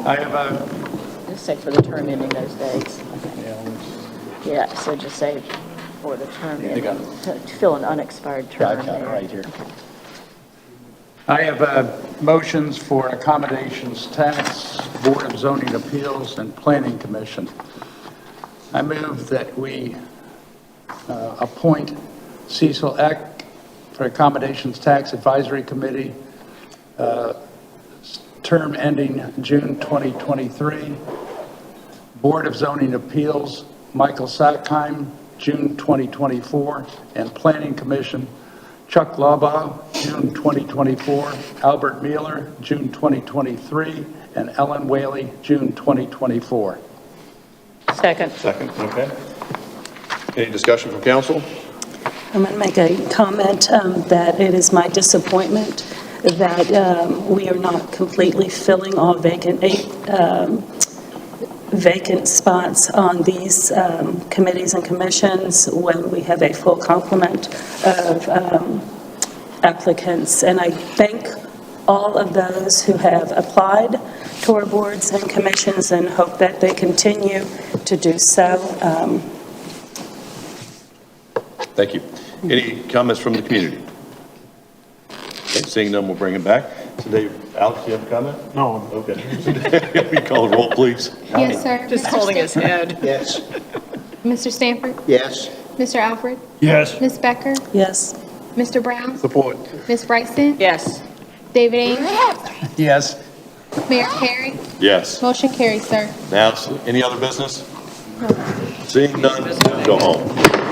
I have a, Just say for the term ending those dates. Yeah, so just say for the term ending, to fill an unexpired term. here. I have motions for accommodations tax, Board of Zoning Appeals, and Planning Commission. I move that we appoint Cecil Eck for Accommodations Tax Advisory Committee, term ending June 2023. Board of Zoning Appeals, Michael Sackheim, June 2024, and Planning Commission, Chuck Labaugh, June 2024, Albert Mueller, June 2023, and Ellen Whaley, June 2024. Second. Second, okay. Any discussion from council? I'm going to make a comment that it is my disappointment that we are not completely filling all vacant spots on these committees and commissions when we have a full complement of applicants. And I thank all of those who have applied to our boards and commissions and hope that they continue to do so. Thank you. Any comments from the community? Seeing none, we'll bring him back. So Dave, Alex, do you have a comment? No. Okay. We call the roll, please. Yes, sir. Just Mr. holding his Stanford? head. Yes. Mr. Stanford? Yes. Mr. Alfred? Yes. Ms. Becker? Yes. Mr. Brown? Support. Ms. Bryson? Yes. David Ames? Yes. Mayor Perry? Yes. Motion carries, sir. Now, any other business? Seeing none, go home.